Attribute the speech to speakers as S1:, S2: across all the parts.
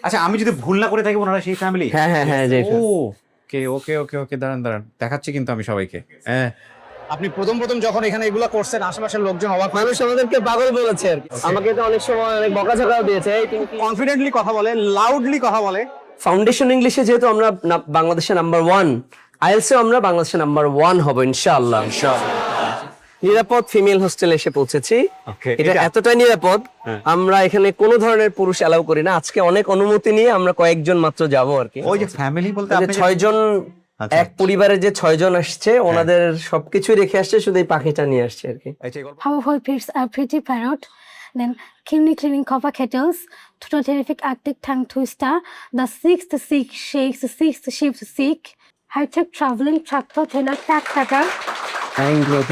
S1: আচ্ছা আমি যদি ভুল না করে থাকি ওনারা সেই ফ্যামিলি?
S2: হ্যাঁ হ্যাঁ হ্যাঁ যে
S1: ওকে ওকে ওকে ওকে, দাঁড়ান দাঁড়ান, দেখাচ্ছি কিন্তু আমি সবাইকে। হ্যাঁ, আপনি প্রথম যখন এখানে এগুলো করছেন আশেপাশের লোকজন অবাক
S2: মানুষ আমাদেরকে পাগল বলেছে আর কি। আমাকে তো অনেক সময় অনেক বকাঝকাও দিয়েছে, এই তুমি
S1: কনফিডেন্টলি কথা বলে, লাউডলি কথা বলে।
S2: ফাউন্ডেশন ইংলিশে যেহেতু আমরা বাংলাদেশের নাম্বার 1, আইএলসে আমরা বাংলাদেশের নাম্বার 1 হব ইনশাআল্লাহ। নিরাপদ ফিমেল হোস্টেলে এসে পৌঁছেছি। এটা এতটাই নিরাপদ, আমরা এখানে কোনো ধরনের পুরুষ অ্যালাউ করি না। আজকে অনেক অনুমতি নিয়ে আমরা কয়েকজন মাত্র যাব আর কি।
S1: ওই যে ফ্যামিলি বলতে আপনি
S2: 6 জন, এক পরিবারের যে 6 জন আসছে, ওনাদের সবকিছু রেখে আসছে, শুধু এই পাখিটা নিয়ে আসছে আর কি।
S3: Powerful pets are pretty parrot, then keenly cleaning copper kettles, total terrific arctic tongue twister, the sixth sick shakes, the sixth shapes sick, high-tech traveling tractor trailer backpacker.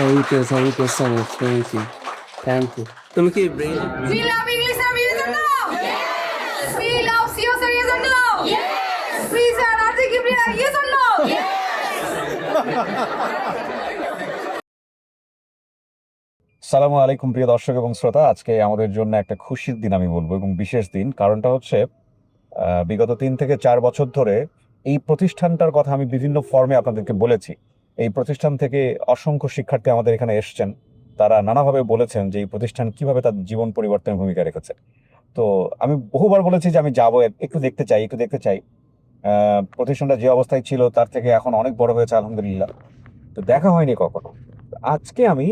S2: Thank you so much. Thank you. তুমি কি brain
S4: We love English and yes or no? Yes. We love CO sir, yes or no? Yes. Please and Arthur Gabriel, yes or no? Yes.
S1: সালামু আলাইকুম প্রিয় দর্শক এবং শ্রোতা, আজকে আমাদের জন্য একটা খুশির দিন আমি বলবো, এবং বিশেষ দিন। কারণটা হচ্ছে বিগত 3 থেকে 4 বছর ধরে এই প্রতিষ্ঠানটার কথা আমি বিভিন্ন ফর্মে আপনাদেরকে বলেছি। এই প্রতিষ্ঠান থেকে অসংখ্য শিক্ষার্থী আমাদের এখানে এসেছেন, তারা নানাভাবে বলেছেন যে এই প্রতিষ্ঠান কিভাবে তার জীবন পরিবর্তনের ভূমিকা রেখেছে। তো আমি বহুবার বলেছি যে আমি যাবো, একটু দেখতে চাই। প্রতিষ্ঠানটা যে অবস্থায় ছিল তার থেকে এখন অনেক বড় হয়েছে আলহামদুলিল্লাহ। তো দেখা হয়নি কখনো। আজকে আমি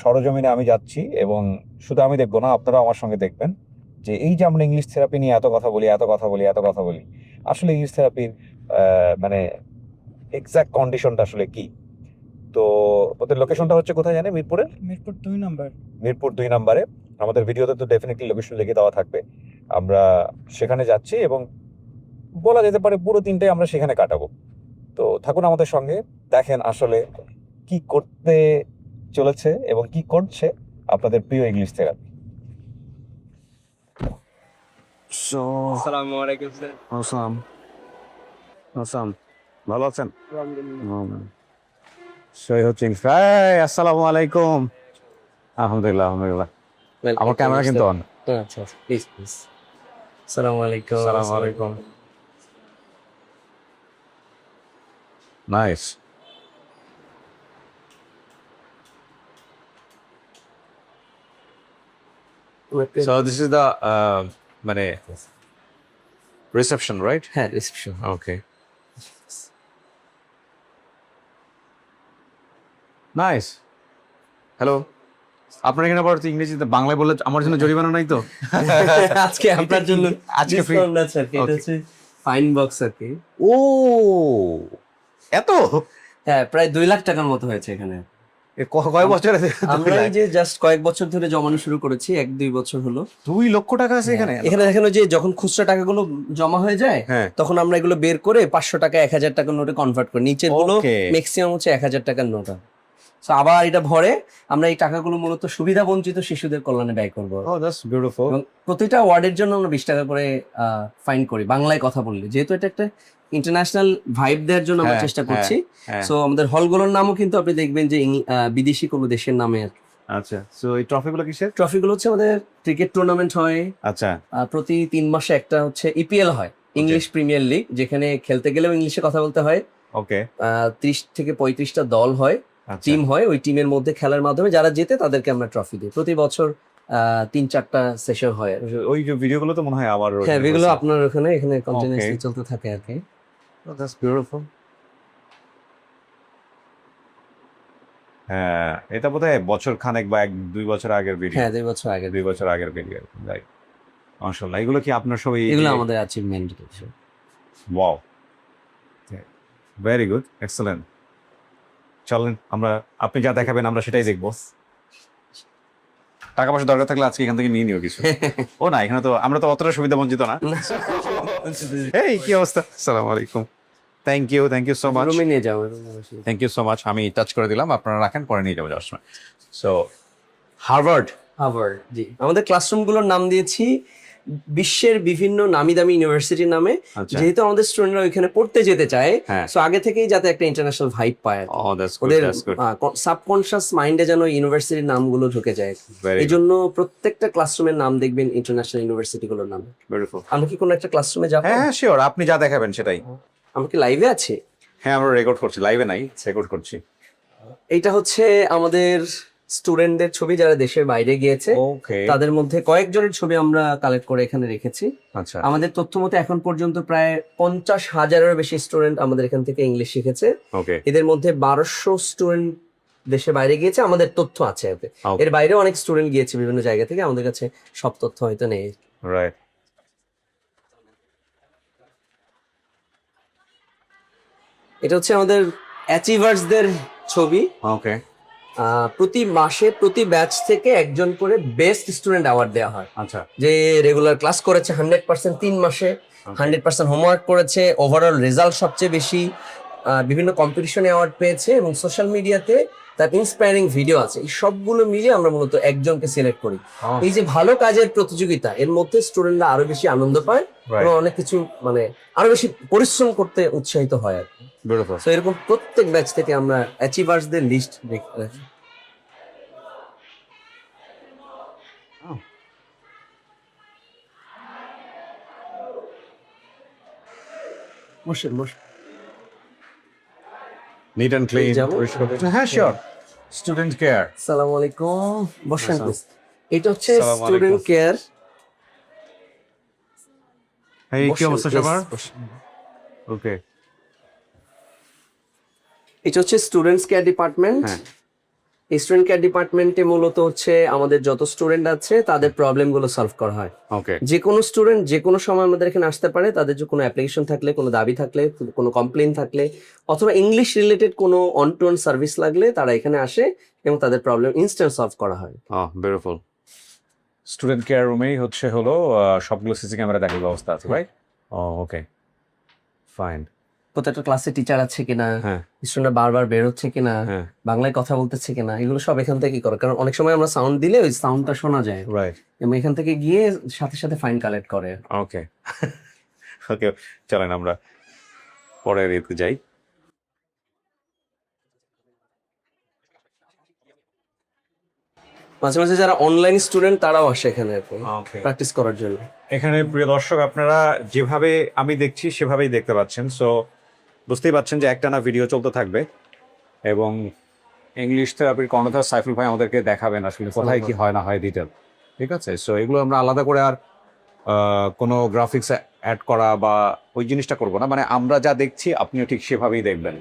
S1: সরজমিনে আমি যাচ্ছি, এবং শুধু আমি দেখবো না, আপনারা আমার সঙ্গে দেখবেন যে এই যে আমরা ইংলিশ থেরাপি নিয়ে এত কথা বলি, আসলে ইংলিশ থেরাপির মানে এক্সাক্ট কন্ডিশনটা আসলে কি। তো ওদের লোকেশনটা হচ্ছে কোথায় জানে? মিরপুর 2 নম্বরে। আমাদের ভিডিওতে তো ডেফিনেটলি লোকেশন লিখে দেওয়া থাকবে। আমরা সেখানে যাচ্ছি, এবং বলা যেতে পারে পুরো দিনটাই আমরা সেখানে কাটাবো। তো থাকুন আমাদের সঙ্গে, দেখেন আসলে কি করতে চলেছে এবং কি করছে আপনাদের প্রিয় ইংলিশ থেরাপি।
S2: আসসালামু আলাইকুম স্যার।
S1: আসসালাম, ভালো আছেন? সই হচ্ছে। আসসালামু আলাইকুম। আলহামদুলিল্লাহ। আমার ক্যামেরা কিন্তু অন।
S2: আচ্ছা প্লিজ। আসসালামু আলাইকুম।
S1: আসসালামু আলাইকুম। Nice. So this is the মানে reception, right?
S2: হ্যাঁ, রিসেপশন।
S1: Okay. নাইস। হ্যালো, আপনার এখানে আবার ইংরেজিতে বাংলায় বললে আমার জন্য জরিমানা নাই তো?
S2: আজকে আপনার জন্য
S1: আজকে free?
S2: ডিসকাউন্ট আছে আর কি। এটা হচ্ছে ফাইন বক্স আর কি।
S1: ও এত?
S2: হ্যাঁ, প্রায় 2 লাখ টাকার মতো হয়েছে এখানে।
S1: কয় বছর আছে?
S2: আমরা এই যে জাস্ট কয়েক বছর ধরে জমানো শুরু করেছি, 1-2 বছর হলো।
S1: 2 লক্ষ টাকা আছে এখানে?
S2: এখানে দেখেন ওই যে যখন খুচরা টাকাগুলো জমা হয়ে যায়,
S1: হ্যাঁ।
S2: তখন আমরা এগুলো বের করে 500 টাকা 1000 টাকার নোটে কনভার্ট করি। নিচের গুলো
S1: Okay.
S2: ম্যাক্সিমাম হচ্ছে 1000 টাকার নোট। সো আবার এটা ভরে আমরা এই টাকাগুলো মূলত সুবিধা বঞ্চিত শিশুদের কল্যাণে ব্যয় করব।
S1: Oh, that's beautiful.
S2: এবং প্রতিটা ওয়ার্ডের জন্য আমরা 20 টাকা করে ফাইন করি বাংলায় কথা বললে, যেহেতু এটা একটা ইন্টারন্যাশনাল ভাইব দেওয়ার জন্য আমরা
S1: হ্যাঁ,
S2: চেষ্টা করছি।
S1: হ্যাঁ।
S2: সো আমাদের হলগুলোর নামও কিন্তু আপনি দেখবেন যে বিদেশি কোনো দেশের নামে।
S1: আচ্ছা, সো এই ট্রফিগুলো কিসের?
S2: ট্রফিগুলো হচ্ছে আমাদের ক্রিকেট টুর্নামেন্ট হয়,
S1: আচ্ছা,
S2: প্রতি 3 মাসে একটা হচ্ছে ইপিএল হয়, ইংলিশ প্রিমিয়ার লিগ, যেখানে খেলতে গেলেও ইংলিশে কথা বলতে হয়।
S1: ওকে।
S2: 30 থেকে 35টা দল হয়, টিম হয়। ওই টিমের মধ্যে খেলার মাধ্যমে যারা জেতে তাদেরকে আমরা ট্রফি দিই। প্রতি বছর 3-4টা সেশন হয়।
S1: ওই যে ভিডিওগুলো তো মনে হয় আমার।
S2: হ্যাঁ, এগুলো আপনার এখানে কন্টিনিউয়াসলি চলতে থাকে আর কি।
S1: Oh, that's beautiful. হ্যাঁ, এটা বোধহয় বছর খানেক বা 1-2 বছর আগের ভিডিও।
S2: হ্যাঁ, 2 বছর আগে।
S1: 2 বছর আগের ভিডিও। রাইট। মাশাআল্লাহ, এগুলো কি আপনার সবই?
S2: এগুলো আমাদের অ্যাচিভমেন্ট কিছু।
S1: Wow, very good, excellent. চলেন আমরা, আপনি যা দেখাবেন আমরা সেটাই দেখবো। টাকা পয়সা দরকার থাকলে আজকে এখান থেকে নিয়ে নিও কিছু। ও না, এখানে তো আমরা তো অতটা সুবিধা বঞ্চিত না। এই কি অবস্থা? আসসালামু আলাইকুম। Thank you so much.
S2: রুমে নিয়ে যাও।
S1: Thank you so much. আমি টাচ করে দিলাম, আপনারা রাখেন, পরে নিয়ে যাবো যাওয়ার সময়। So Harvard.
S2: জি, আমাদের ক্লাসরুমগুলোর নাম দিয়েছি বিশ্বের বিভিন্ন নামি দামি ইউনিভার্সিটির নামে,
S1: আচ্ছা।
S2: যেহেতু আমাদের স্টুডেন্টরা ওইখানে পড়তে যেতে চায়,
S1: হ্যাঁ।
S2: সো আগে থেকেই যাতে একটা ইন্টারন্যাশনাল ভাইব পায়,
S1: Oh, that's good.
S2: ওদের
S1: That's good.
S2: সাবকনশিয়াস মাইন্ডে যেন ইউনিভার্সিটির নামগুলো ঢুকে যায়।
S1: Very
S2: এই জন্য প্রত্যেকটা ক্লাসরুমের নাম দেখবেন ইন্টারন্যাশনাল ইউনিভার্সিটিগুলোর নাম।
S1: Beautiful.
S2: আমরা কি কোনো একটা ক্লাসরুমে যাবো?
S1: হ্যাঁ হ্যাঁ শিওর, আপনি যা দেখাবেন সেটাই।
S2: আমরা কি লাইভে আছি?
S1: হ্যাঁ আমরা রেকর্ড করছি, লাইভে নাই, রেকর্ড করছি।
S2: এইটা হচ্ছে আমাদের স্টুডেন্টদের ছবি যারা দেশের বাইরে গিয়েছে,
S1: ওকে।
S2: তাদের মধ্যে কয়েকজনের ছবি আমরা কালেক্ট করে এখানে রেখেছি।
S1: আচ্ছা।
S2: আমাদের তথ্য মতে এখন পর্যন্ত প্রায় 50,000-এরও বেশি স্টুডেন্ট আমাদের এখান থেকে ইংলিশ শিখেছে।
S1: ওকে।
S2: এদের মধ্যে 1200 স্টুডেন্ট দেশের বাইরে গিয়েছে, আমাদের তথ্য আছে এতে।
S1: Okay.
S2: এর বাইরেও অনেক স্টুডেন্ট গিয়েছে বিভিন্ন জায়গা থেকে, আমাদের কাছে সব তথ্য হয়তো নেই।
S1: রাইট।
S2: এটা হচ্ছে আমাদের অ্যাচিভার্সদের ছবি।
S1: ওকে।
S2: প্রতি মাসে প্রতি ব্যাচ থেকে একজন করে বেস্ট স্টুডেন্ট অ্যাওয়ার্ড দেওয়া হয়।
S1: আচ্ছা।
S2: যে রেগুলার ক্লাস করেছে 100% 3 মাসে, 100% হোমওয়ার্ক করেছে, ওভারঅল রেজাল্ট সবচেয়ে বেশি, বিভিন্ন কম্পিটিশনে অ্যাওয়ার্ড পেয়েছে এবং সোশ্যাল মিডিয়াতে তার ইন্সপায়ারিং ভিডিও আছে, এই সবগুলো মিলিয়ে আমরা মূলত একজনকে সিলেক্ট করি। এই যে ভালো কাজের প্রতিযোগিতা, এর মধ্যে স্টুডেন্টরা আরো বেশি আনন্দ পায় এবং অনেক কিছু মানে আরো বেশি পরিশ্রম করতে উৎসাহিত হয় আর কি।
S1: বিউটিফুল।
S2: তো এরকম প্রত্যেক ব্যাচ থেকে আমরা অ্যাচিভার্সদের লিস্ট রাখি। বসেন বসেন।
S1: Neat and clean.
S2: যাবো?
S1: হ্যাঁ শিওর। Student care.
S2: আসসালামু আলাইকুম, বসেন
S1: আসসালাম।
S2: please। এটা হচ্ছে
S1: আসসালামু
S2: স্টুডেন্ট
S1: আলাইকুম।
S2: কেয়ার।
S1: এই কি অবস্থা সবার? ওকে।
S2: এটা হচ্ছে স্টুডেন্টস কেয়ার ডিপার্টমেন্ট।
S1: হ্যাঁ।
S2: এই স্টুডেন্ট কেয়ার ডিপার্টমেন্টে মূলত হচ্ছে আমাদের যত স্টুডেন্ট আছে তাদের প্রবলেম গুলো সলভ করা হয়।
S1: ওকে।
S2: যে কোনো স্টুডেন্ট যে কোনো সময় আমাদের এখানে আসতে পারে, তাদের যে কোনো অ্যাপ্লিকেশন থাকলে, কোনো দাবি থাকলে, কোনো কমপ্লেন থাকলে, অথবা ইংলিশ রিলেটেড কোনো অন টু অন সার্ভিস লাগলে তারা এখানে আসে এবং তাদের প্রবলেম ইনস্ট্যান্ট সলভ করা হয়।
S1: বিউটিফুল। স্টুডেন্ট কেয়ার রুমেই হলো সবগুলো সিসি ক্যামেরা দেখার ব্যবস্থা আছে, রাইট? Okay fine.
S2: প্রত্যেকটা ক্লাসে টিচার আছে কিনা,
S1: হ্যাঁ।
S2: স্টুডেন্টরা বারবার বের হচ্ছে কিনা,
S1: হ্যাঁ।
S2: বাংলায় কথা বলতেছে কিনা, এগুলো সব এখান থেকেই করে। কারণ অনেক সময় আমরা সাউন্ড দিলে ওই সাউন্ডটা শোনা যায়
S1: রাইট।
S2: এবং এখান থেকে গিয়ে সাথে সাথে ফাইন কালেক্ট করে।
S1: ওকে। ওকে চলেন আমরা পরের এতে যাই।
S2: মাঝে মাঝে যারা অনলাইন স্টুডেন্ট তারাও আসে এখানে
S1: ওকে।
S2: প্র্যাকটিস করার জন্য।
S1: এখানে প্রিয় দর্শক আপনারা যেভাবে আমি দেখছি সেভাবেই দেখতে পাচ্ছেন, সো বুঝতেই পাচ্ছেন যে একটানা ভিডিও চলতে থাকবে এবং ইংলিশ থেরাপির কর্ণধার সাইফুল ভাই আমাদেরকে দেখাবেন আসলে কোথায় কি হয় না হয় ডিটেল। ঠিক আছে, সো এগুলো আমরা আলাদা করে আর কোনো গ্রাফিক্স অ্যাড করা বা ওই জিনিসটা করবো না, মানে আমরা যা দেখছি আপনিও ঠিক সেভাবেই দেখবেন।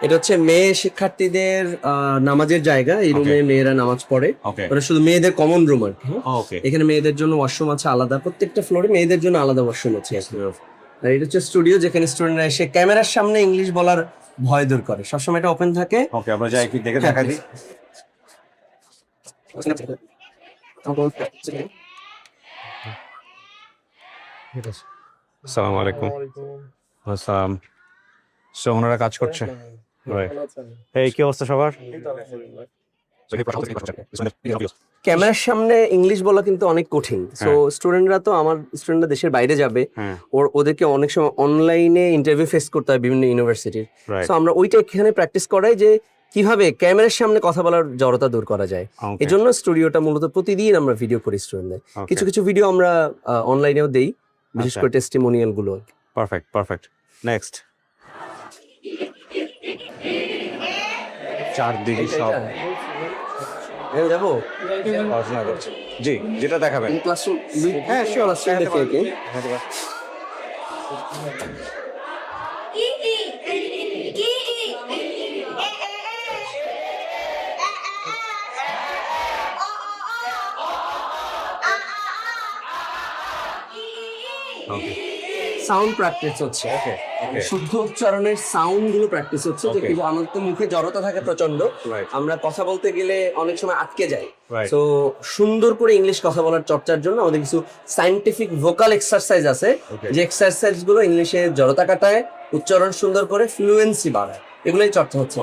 S2: এটা হচ্ছে মেয়ে শিক্ষার্থীদের নামাজের জায়গা। এই রুমে মেয়েরা নামাজ পড়ে,
S1: ওকে
S2: ওটা শুধু মেয়েদের কমন রুম আর কি।
S1: ওকে।
S2: এখানে মেয়েদের জন্য ওয়াশরুম আছে আলাদা, প্রত্যেকটা ফ্লোরে মেয়েদের জন্য আলাদা ওয়াশরুম আছে। আর এটা হচ্ছে স্টুডিও, যেখানে স্টুডেন্টরা এসে ক্যামেরার সামনে ইংলিশ বলার ভয় দূর করে। সবসময় এটা ওপেন থাকে।
S1: ওকে আমরা যাই কি দেখে দেখা দিই। আসসালামু আলাইকুম। আসসালাম। সো ওনারা কাজ করছে। এই কি অবস্থা সবার?
S2: ক্যামেরার সামনে ইংলিশ বলা কিন্তু অনেক কঠিন। সো স্টুডেন্টরা তো আমার স্টুডেন্টরা দেশের বাইরে যাবে, ওদেরকে অনেক সময় অনলাইনে ইন্টারভিউ ফেস করতে হয় বিভিন্ন ইউনিভার্সিটির। সো আমরা ওইটা এখানে প্র্যাকটিস করাই যে কিভাবে ক্যামেরার সামনে কথা বলার জড়তা দূর করা যায়। এই জন্য স্টুডিওটা মূলত প্রতিদিন আমরা ভিডিও করি স্টুডেন্টদের। কিছু কিছু ভিডিও আমরা অনলাইনেও দেই, বিশেষ করে টেস্টিমোনিয়াল গুলো।
S1: Perfect perfect. নেক্সট। চারদিকে সব
S2: যাবো
S1: পড়াশোনা করছে। জি, যেটা দেখাবেন।
S2: ক্লাসরুম।
S1: হ্যাঁ শিওর।
S2: দেখে একে সাউন্ড প্র্যাকটিস হচ্ছে। শুদ্ধ উচ্চারণের সাউন্ড গুলো প্র্যাকটিস হচ্ছে। যে কিন্তু আমাদের তো মুখে জড়তা থাকে প্রচন্ড, আমরা কথা বলতে গেলে অনেক সময় আটকে যাই। তো সুন্দর করে ইংলিশ কথা বলার চর্চার জন্য আমাদের কিছু সায়েন্টিফিক ভোকাল এক্সারসাইজ আছে, যে এক্সারসাইজ গুলো ইংলিশে জড়তা কাটায়, উচ্চারণ সুন্দর করে ফ্লুয়েন্সি বাড়ায়। এগুলোই চর্চা হচ্ছে।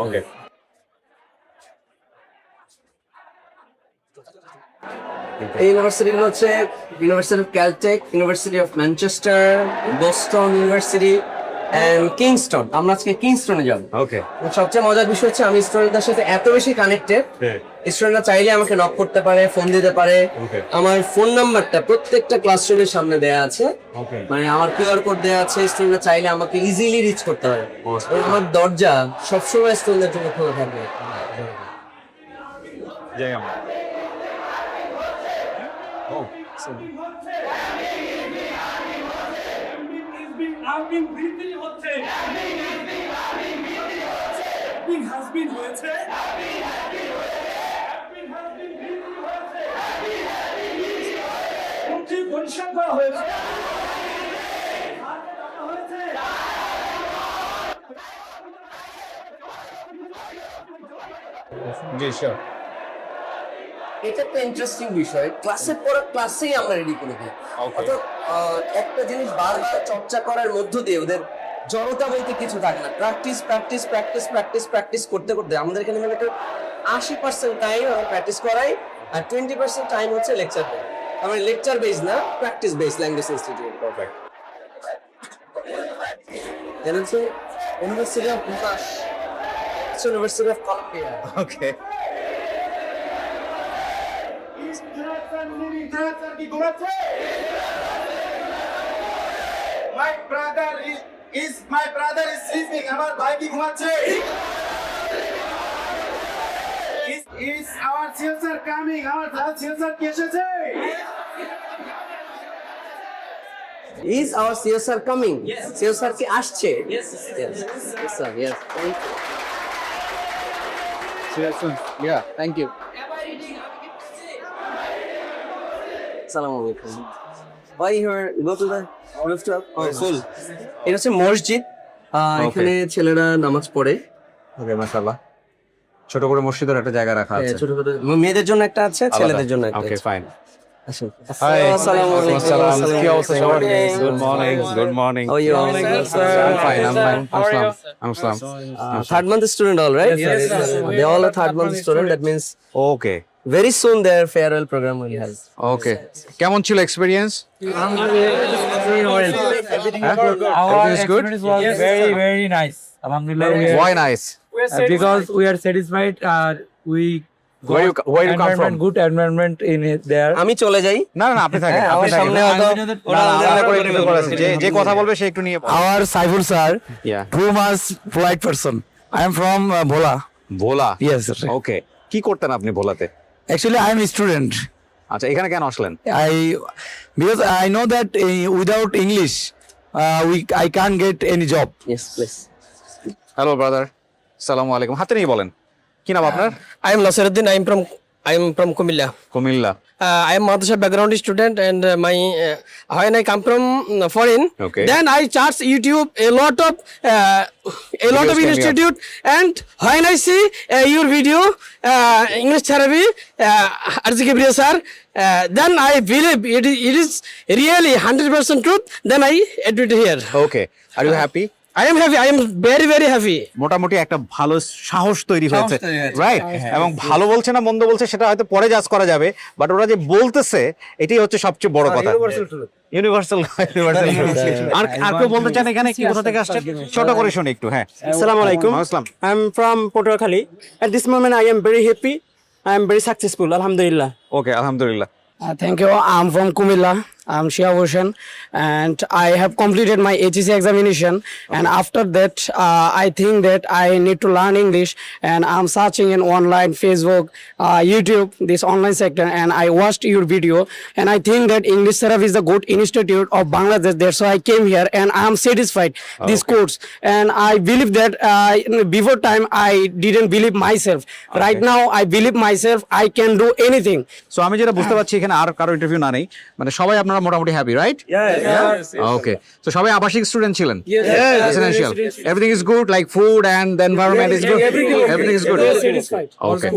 S2: এই ইউনিভার্সিটিগুলো হচ্ছে university of Caltech, university of Manchester, Boston university and Kingston. আমরা আজকে কিংস্টনে যাব।
S1: ওকে।
S2: সবচেয়ে মজার বিষয় হচ্ছে আমি স্টুডেন্টদের সাথে এত বেশি কানেক্টেড, স্টুডেন্টরা চাইলে আমাকে নক করতে পারে, ফোন দিতে পারে। আমার ফোন নাম্বারটা প্রত্যেকটা ক্লাসরুমের সামনে দেয়া আছে, মানে আমার কিউআর কোড দেয়া আছে। স্টুডেন্টরা চাইলে আমাকে ইজিলি রিচ করতে পারে। আমার দরজা সবসময় স্টুডেন্টদের জন্য খোলা থাকবে।
S1: যাই আমরা। জি স্যার।
S2: এটা একটা ইন্টারেস্টিং বিষয়। ক্লাসে পড়া ক্লাসেই আমরা রেডি করে দিই। অর্থাৎ একটা জিনিস বারবার চর্চা করার মধ্য দিয়ে ওদের জড়তা বলতে কিছু থাকে না। Practice practice practice practice practice করতে করতে আমাদের এখানে মানে 80% টাইম আমরা প্র্যাকটিস করাই, আর 20% টাইম হচ্ছে লেকচার দেয়। আমরা লেকচার বেস না, practice base language institute.
S1: Perfect.
S2: Then হচ্ছে university of Monash, university of Columbia.
S1: Okay.
S5: My brother is sleeping. আমার ভাই কি ঘুমাচ্ছে? Is our sir coming? আমার sir কি এসেছে?
S2: Is our CSR coming? Yes. CSR কি আসছে? Yes. Yes. Yes, sir. Yes. Thank you.
S5: Yeah, thank you.
S2: Assalamu alaikum. Why here? Go to the rooftop. Oh, full. এটা হচ্ছে মসজিদ। এখানে ছেলেরা নামাজ পড়ে।
S1: ওকে, মাশাআল্লাহ। ছোট করে মসজিদের একটা জায়গা রাখা আছে।
S2: ছোট ছোট মেয়েদের জন্য একটা আছে, ছেলেদের জন্য একটা
S1: ওকে,
S2: আছে।
S1: ফাইন।
S2: আসুন।
S1: হাই।
S2: আসসালামু আলাইকুম।
S1: কি অবস্থা সবার? Good morning. Good morning.
S2: How are you?
S1: I'm fine. I'm fine.
S2: Third month student all, right? Yes, they all are third month student. That means
S1: okay.
S2: very soon their farewell program will have.
S1: ওকে। কেমন ছিল experience?
S6: Our experience was very nice. Alhamdulillah.
S1: Why nice?
S6: Because we are satisfied. We
S1: Where you come from?
S6: Good environment in it there.
S2: আমি চলে যাই।
S1: না না, আপনি থাকেন।
S2: আমার সামনে হয়তো
S1: যে কথা বলবে সে একটু নিয়ে
S7: Our Saiful sir,
S1: Yeah.
S7: too much polite person. I am from Bhola.
S1: Bhola.
S7: Yes, sir.
S1: ওকে। কি করতেন আপনি ভোলাতে?
S7: Actually, I am a student.
S1: আচ্ছা, এখানে কেন আসলেন?
S7: Because I know that without English, I can't get any job.
S2: Yes, please.
S1: Hello brother, আসসালামু আলাইকুম। হাতে নিয়ে বলেন, কি নাম আপনার?
S8: I am Nasiruddin. I am from Kumilla.
S1: Comilla.
S8: I am Madrasa background student, and when I come from foreign,
S1: Okay.
S8: then I charge YouTube a lot of
S1: Videos came
S8: institute, and when I see your video English therapy, Arzi Gabriel sir, then I believe it is really 100% truth. Then I admit here.
S1: Okay, are you happy?
S8: I am happy. I am very very happy.
S1: মোটামুটি একটা ভালো সাহস তৈরি হয়েছে,
S2: তৈরি হয়েছে।
S1: Right? এবং ভালো বলছে না মন্দ বলছে সেটা হয়তো পরে জাজ করা যাবে, বাট ওরা যে বলতেছে এটাই হচ্ছে সবচেয়ে বড় কথা। ইউনিভার্সাল। আর আর কেউ বলতে চান এখানে কি কোথা থেকে আসছেন? ছোট করে শুনি একটু। হ্যাঁ,
S9: Assalamu alaikum.
S1: আসসালাম।
S9: I'm from Potuakhali. At this moment, I am very happy. I am very successful. Alhamdulillah.
S1: ওকে, আলহামদুলিল্লাহ।
S7: Thank you. I'm from Kumilla. I'm Shia Hoshan, and I have completed my HEC examination. And after that, I think that I need to learn English. And I'm searching in online, Facebook, YouTube, this online sector. And I watched your video, and I think that English Therapy is a good institute of Bangladesh. That's why I came here, and I'm satisfied this course. And I believe that before time I didn't believe myself. Right now, I believe myself. I can do anything.
S1: So আমি যেটা বুঝতে পারছি এখানে আর কারো interview না নেই, মানে সবাই আপনারা মোটামুটি হ্যাপি, রাইট? ওকে, সো সবাই আবাসিক স্টুডেন্ট ছিলেন? Residential. Everything is good, like food and the environment is good, everything is good. Okay,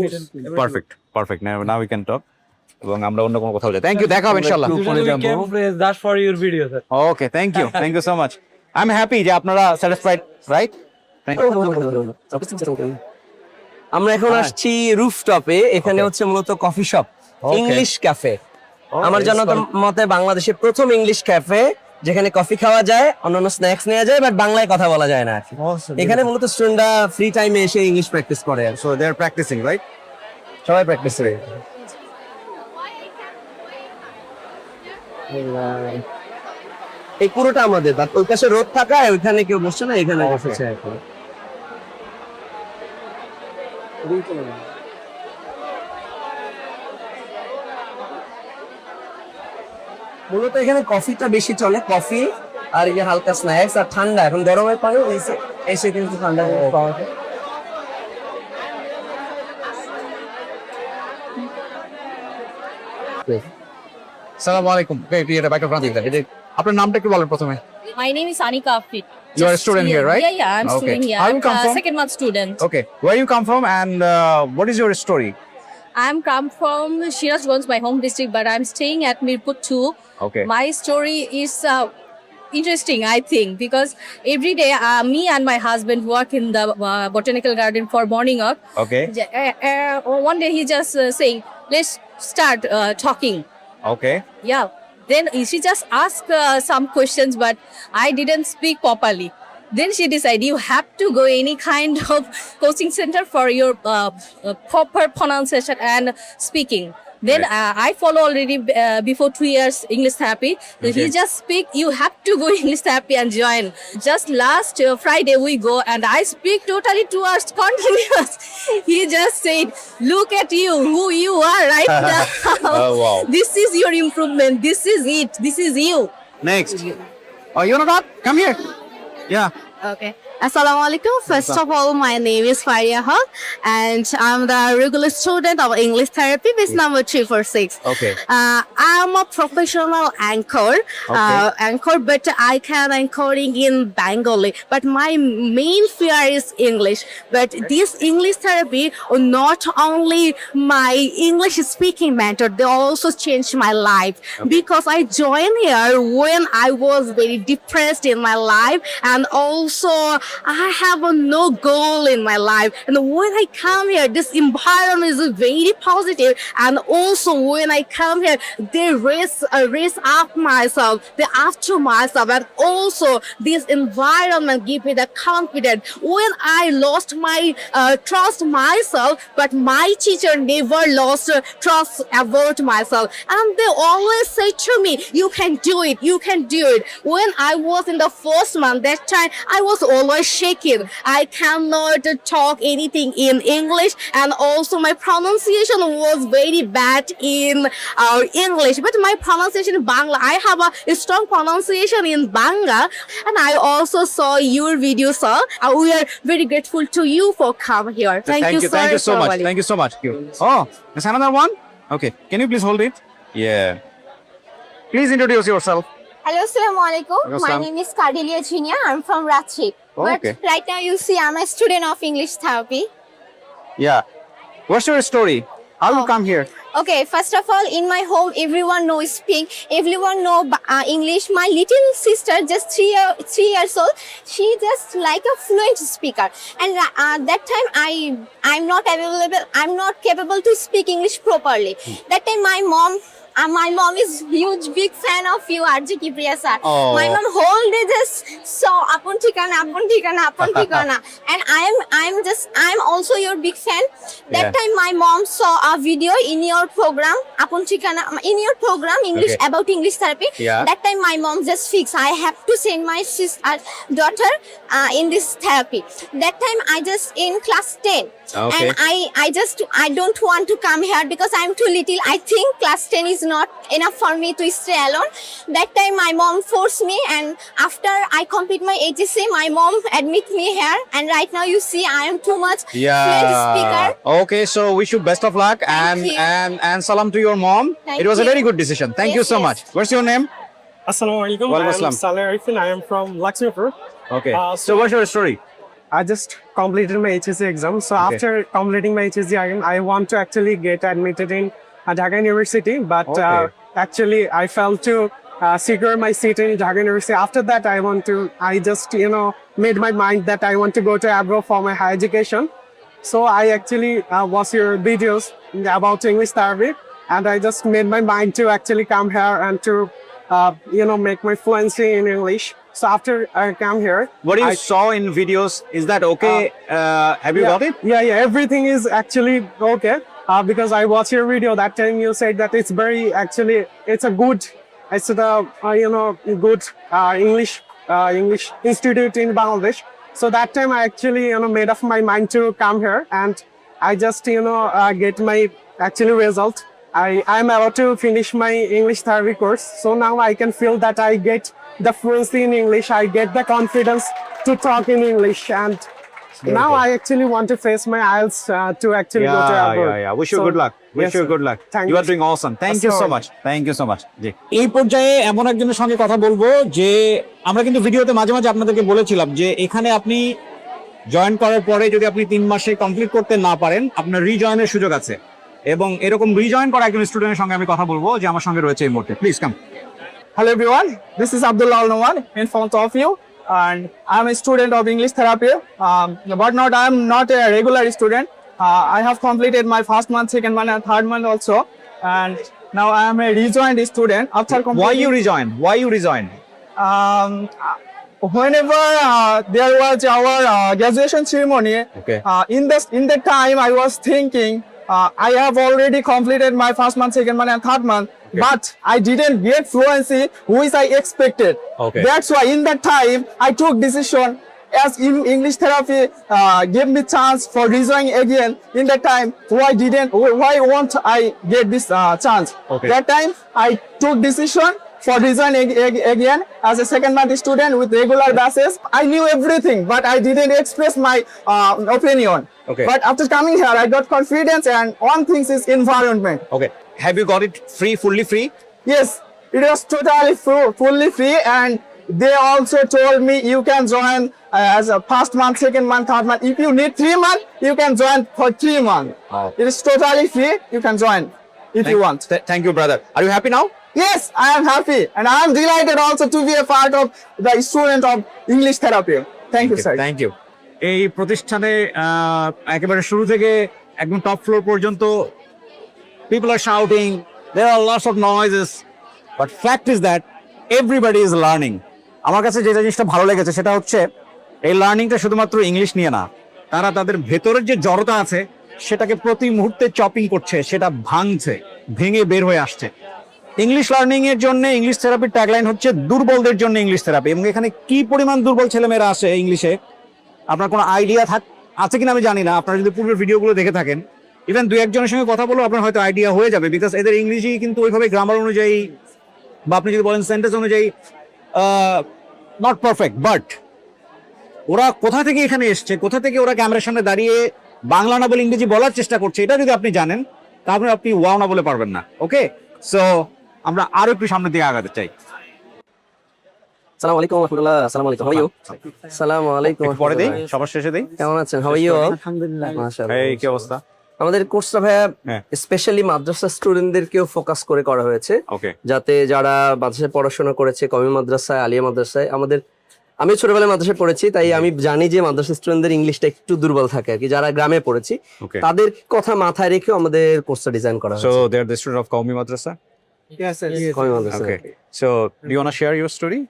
S1: perfect perfect. Now we can talk. এবং আমরা অন্য কোনো কোথাও যাই। থ্যাংক ইউ, দেখা হবে ইনশাআল্লাহ।
S6: We came just for your video, sir.
S1: Okay, thank you so much. I am happy যে আপনারা স্যাটিসফাইড, রাইট? Thank you.
S2: আমরা এখন আসছি রুফটপে। এখানে হচ্ছে মূলত কফি শপ। ইংলিশ ক্যাফে আমার জানার মতে বাংলাদেশের প্রথম ইংলিশ ক্যাফে যেখানে কফি খাওয়া যায়, অন্যান্য স্ন্যাক্স নেওয়া যায়, বাট বাংলায় কথা বলা যায় না আর কি। এখানে মূলত স্টুডেন্টরা ফ্রি টাইমে এসে ইংলিশ প্র্যাকটিস করে আর কি।
S1: So they're practicing, right?
S2: সবাই প্র্যাকটিস করে। এই পুরোটা আমাদের, বাট ওই পাশে রোদ থাকায় ওইখানে কেউ বসছে না, এখানে বসেছে এখন। মূলত এখানে কফিটা বেশি চলে, কফি আর এই যে হালকা স্ন্যাক্স আর ঠান্ডা। এখন গরমের পানিও এসে কিন্তু ঠান্ডা পাওয়া যায়।
S1: Assalamu alaikum. এটা বাইকটা ফ্রান্স দিতে। আপনার নামটা কি বলেন প্রথমে?
S10: My name is Anika Afid.
S1: You are a student here, right?
S10: Yeah, I'm
S1: Okay.
S10: student here.
S1: How
S10: I'm
S1: you come from?
S10: second month student.
S1: Okay. Where you come from and what is your story?
S10: I'm come from Shirazganj, my home district, but I'm staying at Mirpur 2.
S1: Okay.
S10: My story is interesting, I think, because every day me and my husband work in the botanical garden for morning walk.
S1: Okay.
S10: One day he just saying, let's start talking.
S1: Okay.
S10: Yeah. Then she just asked some questions, but I didn't speak properly. Then she decided you have to go any kind of coaching center for your proper pronunciation and speaking. Then I follow already before 2 years English therapy. So he just speak, you have to go English therapy and join. Just last Friday we go and I speak totally 2 hours continuous. He just said, look at you, who you are right now.
S1: Oh, wow.
S10: This is your improvement. This is it. This is you.
S1: Next. Oh, you know what? Come here. Yeah.
S10: Okay. Assalamu alaikum. First of all, my name is Faria Haq and I'm the regular student of English therapy, batch number 346.
S1: Okay.
S10: I'm a professional anchor, but I can anchoring in Bengali. But my main fear is English. But this English therapy, not only my English speaking mentor, they also changed my life because I joined here when I was very depressed in my life and also I have no goal in my life. And when I come here, this environment is very positive. And also when I come here, they raise up myself, they after myself. And also this environment give me the confidence. When I lost my trust myself, but my teacher never lost trust about myself. And they always say to me, you can do it, you can do it. When I was in the first month, that time I was always shaking. I cannot talk anything in English and also my pronunciation was very bad in English, but my pronunciation in Bangla, I have a strong pronunciation in Bangla. And I also saw your video, sir. We are very grateful to you for coming here. Thank you, sir.
S1: Thank you so much. Thank you so much. Oh, there's another one? Okay. Can you please hold it? Yeah. Please introduce yourself.
S11: Hello, assalamu alaikum.
S1: Hello,
S11: My
S1: Sam.
S11: name is Cardelia Chinia. I'm from Ratchik. But
S1: Okay.
S11: right now you see I'm a student of English therapy.
S1: Yeah. What's your story? How you
S11: Oh.
S1: come here?
S11: Okay, first of all, in my home, everyone knows speak. Everyone know English. My little sister, just 3 years old, she just like a fluent speaker. And that time I'm not available. I'm not capable to speak English properly. That time my mom is huge big fan of you, RJ Kipriya sir.
S1: Oh.
S11: My mom whole day just saw apun thikana. And I'm also your big fan. That
S1: Yeah.
S11: time my mom saw a video in your program, apun thikana, in your program English
S1: Okay.
S11: about English therapy.
S1: Yeah.
S11: That time my mom just fixed I have to send my daughter in this therapy. That time I just in class 10.
S1: Okay.
S11: And I don't want to come here because I'm too little. I think class 10 is not enough for me to stay alone. That time my mom forced me, and after I complete my HSC, my mom admit me here. And right now you see I am too much fluent speaker.
S1: Okay, so wish you best of luck
S11: you.
S1: and salam to your mom.
S11: Thank
S1: It was a
S11: you.
S1: very good decision. Thank
S11: Yes,
S1: you so
S11: yes.
S1: much. What's your name?
S9: Assalamu alaikum.
S1: Walaikum
S9: I am
S1: assalam.
S9: Saleh Arifin. I am from Luxembourg.
S1: Okay.
S9: So-
S1: So what's your story?
S9: I just completed my HSC exam. So
S1: Okay.
S9: after completing my HSC, I want to actually get admitted in Dhaka University. But
S1: Okay.
S9: actually, I failed to secure my seat in Dhaka University. After that, I just made my mind that I want to go to abroad for my higher education. So I actually watched your videos about English therapy. and I just made my mind to actually come here and to, make my fluency in English. So after I come here,
S1: What you
S9: I-
S1: saw in videos, is that okay? Have you got it?
S9: Yeah, everything is actually okay. Because I watched your video that time, you said that it's very actually it's the good English institute in Bangladesh. So that time I actually made up my mind to come here, and I just get my actually result. I'm about to finish my English therapy course, so now I can feel that I get the fluency in English. I get the confidence to talk in English, and now I actually want to face my IELTS to actually go to abroad.
S1: Wish you
S9: So,
S1: good luck. Wish
S9: yes,
S1: you
S9: sir.
S1: good luck.
S9: Thank
S1: You
S9: you.
S1: are doing awesome. Thank you so
S9: Assalamu
S1: much. Thank you so much. জি। এই পর্যায়ে এমন একজনের সঙ্গে কথা বলবো যে আমরা কিন্তু ভিডিওতে মাঝে মাঝে আপনাদেরকে বলেছিলাম যে এখানে আপনি জয়েন করার পরে যদি আপনি 3 মাসে কমপ্লিট করতে না পারেন আপনার রিজয়েনের সুযোগ আছে এবং এরকম রিজয়েন করা একজন স্টুডেন্টের সঙ্গে আমি কথা বলবো যে আমার সঙ্গে রয়েছে এই মুহূর্তে please come
S5: Hello everyone, this is Abdullah Al Noman in front of you, and I'm a student of English therapy. But I'm not a regular student. I have completed my first month, second month, and third month also, and now I am a rejoined student after completing.
S1: why you rejoin
S5: Um, whenever there was our graduation ceremony,
S1: Okay.
S5: In that time I was thinking I have already completed my first month, second month, and third month, but I didn't get fluency which I expected.
S1: Okay.
S5: That's why in that time I took decision as in English therapy gave me chance for rejoining again. In that time, why won't I get this chance?
S1: Okay.
S5: That time I took decision for rejoining again as a second month student with regular classes. I knew everything, but I didn't express my opinion.
S1: Okay.
S5: But after coming here, I got confidence, and one thing is environment.
S1: okay have you got it fully free
S5: Yes, it was totally fully free, and they also told me you can join as a first month, second month, third month. If you need 3 months, you can join for 3 months.
S1: Oh.
S5: It is totally free. You can join if you want.
S1: thank you brother are you happy now
S5: Yes, I am happy, and I am delighted also to be a part of the student of English therapy. Thank you, sir.
S1: Thank you এই প্রতিষ্ঠানে একেবারে শুরু থেকে একদম top floor পর্যন্ত people are shouting, there are lots of noises, but fact is that everybody is learning. আমার কাছে যে জিনিসটা ভালো লেগেছে সেটা হচ্ছে এই লার্নিংটা শুধুমাত্র ইংলিশ নিয়ে না, তারা তাদের ভেতরের যে জড়তা আছে সেটাকে প্রতি মুহূর্তে চপিং করছে, সেটা ভাঙছে, ভেঙে বের হয়ে আসছে। ইংলিশ লার্নিং এর জন্য ইংলিশ থেরাপির ট্যাগলাইন হচ্ছে দুর্বলদের জন্য ইংলিশ থেরাপি, এবং এখানে কি পরিমাণ দুর্বল ছেলেমেয়েরা আসে ইংলিশে আপনার কোনো আইডিয়া আছে কিনা আমি জানি না। আপনারা যদি পূর্বের ভিডিওগুলো দেখে থাকেন, ইভেন দুই একজনের সঙ্গে কথা বলেও আপনার হয়তো আইডিয়া হয়ে যাবে, বিকজ এদের ইংলিশই কিন্তু ওইভাবে গ্রামার অনুযায়ী বা আপনি যদি বলেন সেন্টেন্স অনুযায়ী নট পারফেক্ট, বাট ওরা কোথা থেকে এখানে এসছে, কোথা থেকে ওরা ক্যামেরার সামনে দাঁড়িয়ে বাংলা না বলে ইংরেজি বলার চেষ্টা করছে, এটা যদি আপনি জানেন তাহলে আপনি ওয়াও না বলে পারবেন না। ওকে, সো আমরা আরো একটু সামনের দিকে আগাতে চাই।
S2: আসসালামু আলাইকুম রাহমাতুল্লাহ। আসসালামু আলাইকুম, হাউ আর ইউ? আসসালামু আলাইকুম।
S1: পরে দেই, সবার শেষে দেই।
S2: কেমন আছেন? How are you?
S7: আলহামদুলিল্লাহ।
S2: মাশাআল্লাহ।
S1: এই কি অবস্থা?
S2: আমাদের কোর্সটা ভাইয়া
S1: হ্যাঁ।
S2: স্পেশালি মাদ্রাসা স্টুডেন্টদেরকেও ফোকাস করে করা হয়েছে,
S1: ওকে,
S2: যাতে যারা মাদ্রাসায় পড়াশোনা করেছে, কওমি মাদ্রাসায়, আলিয়া মাদ্রাসায়, আমি ছোটবেলায় মাদ্রাসায় পড়েছি, তাই আমি জানি যে মাদ্রাসা স্টুডেন্টদের ইংলিশটা একটু দুর্বল থাকে আর কি, যারা গ্রামে পড়েছি
S1: ওকে।
S2: তাদের কথা মাথায় রেখেও আমাদের কোর্সটা ডিজাইন করা
S1: সো
S2: হয়েছে।
S1: দে are the student of Qaumi Madrasa.
S5: Yes, sir.
S2: Qaumi Madrasa.
S1: Okay, so do you want to share your story?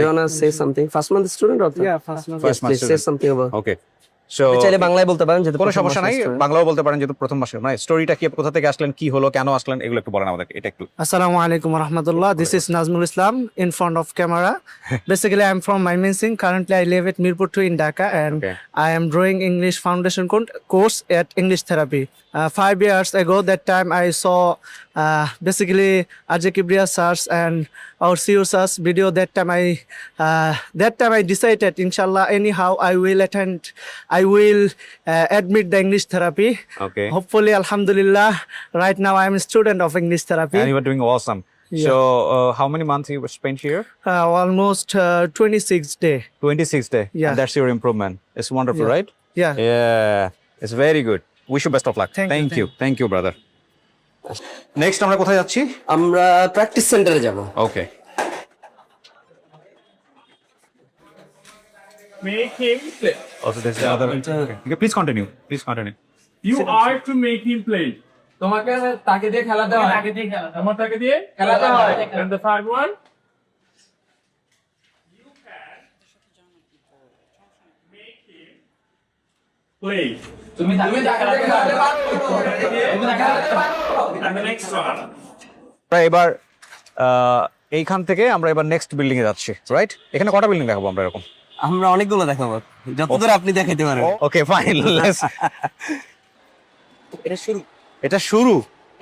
S2: You wanna say something? First month student or
S5: Yeah, first month.
S2: Yes,
S1: First month
S2: please say
S1: student.
S2: something about.
S1: Okay, so
S2: চাইলে বাংলায় বলতে পারেন, যেহেতু
S1: কোনো
S2: প্রথম
S1: সমস্যা নাই,
S2: মাসের student।
S1: বাংলাও বলতে পারেন যেহেতু প্রথম মাসে। মানে স্টোরিটা কি, কোথা থেকে আসলেন, কি হলো, কেন আসলেন, এগুলো একটু বলেন আমাদেরকে, এটা একটু।
S7: Assalamu alaikum warahmatullah. This is Nazmul Islam in front of camera. Basically, I'm from Mymensingh. Currently, I live at Mirpur 2 in Dhaka, and
S1: Okay.
S7: I am doing English foundation course at English therapy. 5 years ago, that time I saw basically Ajay Kibriya sirs and our CEO sirs video. That time I decided, inshallah, anyhow I will attend. I will admit the English therapy.
S1: Okay,
S7: Hopefully, alhamdulillah, right now I am a student of English therapy.
S1: and you were doing awesome.
S7: Yeah.
S1: So how many months you spent here?
S7: Almost 26 day.
S1: 26 day.
S7: Yeah.
S1: And that's your improvement. It's wonderful,
S7: Yeah.
S1: right?
S7: Yeah.
S1: Yeah, it's very good. Wish you best of luck. Thank you brother. Next আমরা কোথায় যাচ্ছি?
S2: আমরা practice সেন্টারে যাব।
S1: Okay.
S6: Make him play.
S1: Also there's another. Okay, please continue. Please continue.
S6: You are to make him play. তোমাকে তাকে দিয়ে খেলাতে হয়, আমার তাকে দিয়ে খেলাতে হয়। And the third one, তুমি তাকে দিয়ে খেলাতে পারো। তুমি তাকে খেলাতে পারো। And the next one.
S1: আমরা এবার এইখান থেকে আমরা এবার নেক্সট বিল্ডিং এ যাচ্ছি, রাইট? এখানে কটা বিল্ডিং দেখাবো আমরা এরকম?
S2: আমরা অনেকগুলো দেখাবো, যতদূর আপনি দেখাইতে পারেন।
S1: ওকে ফাইন,
S2: এটা শুরু,
S1: এটা শুরু।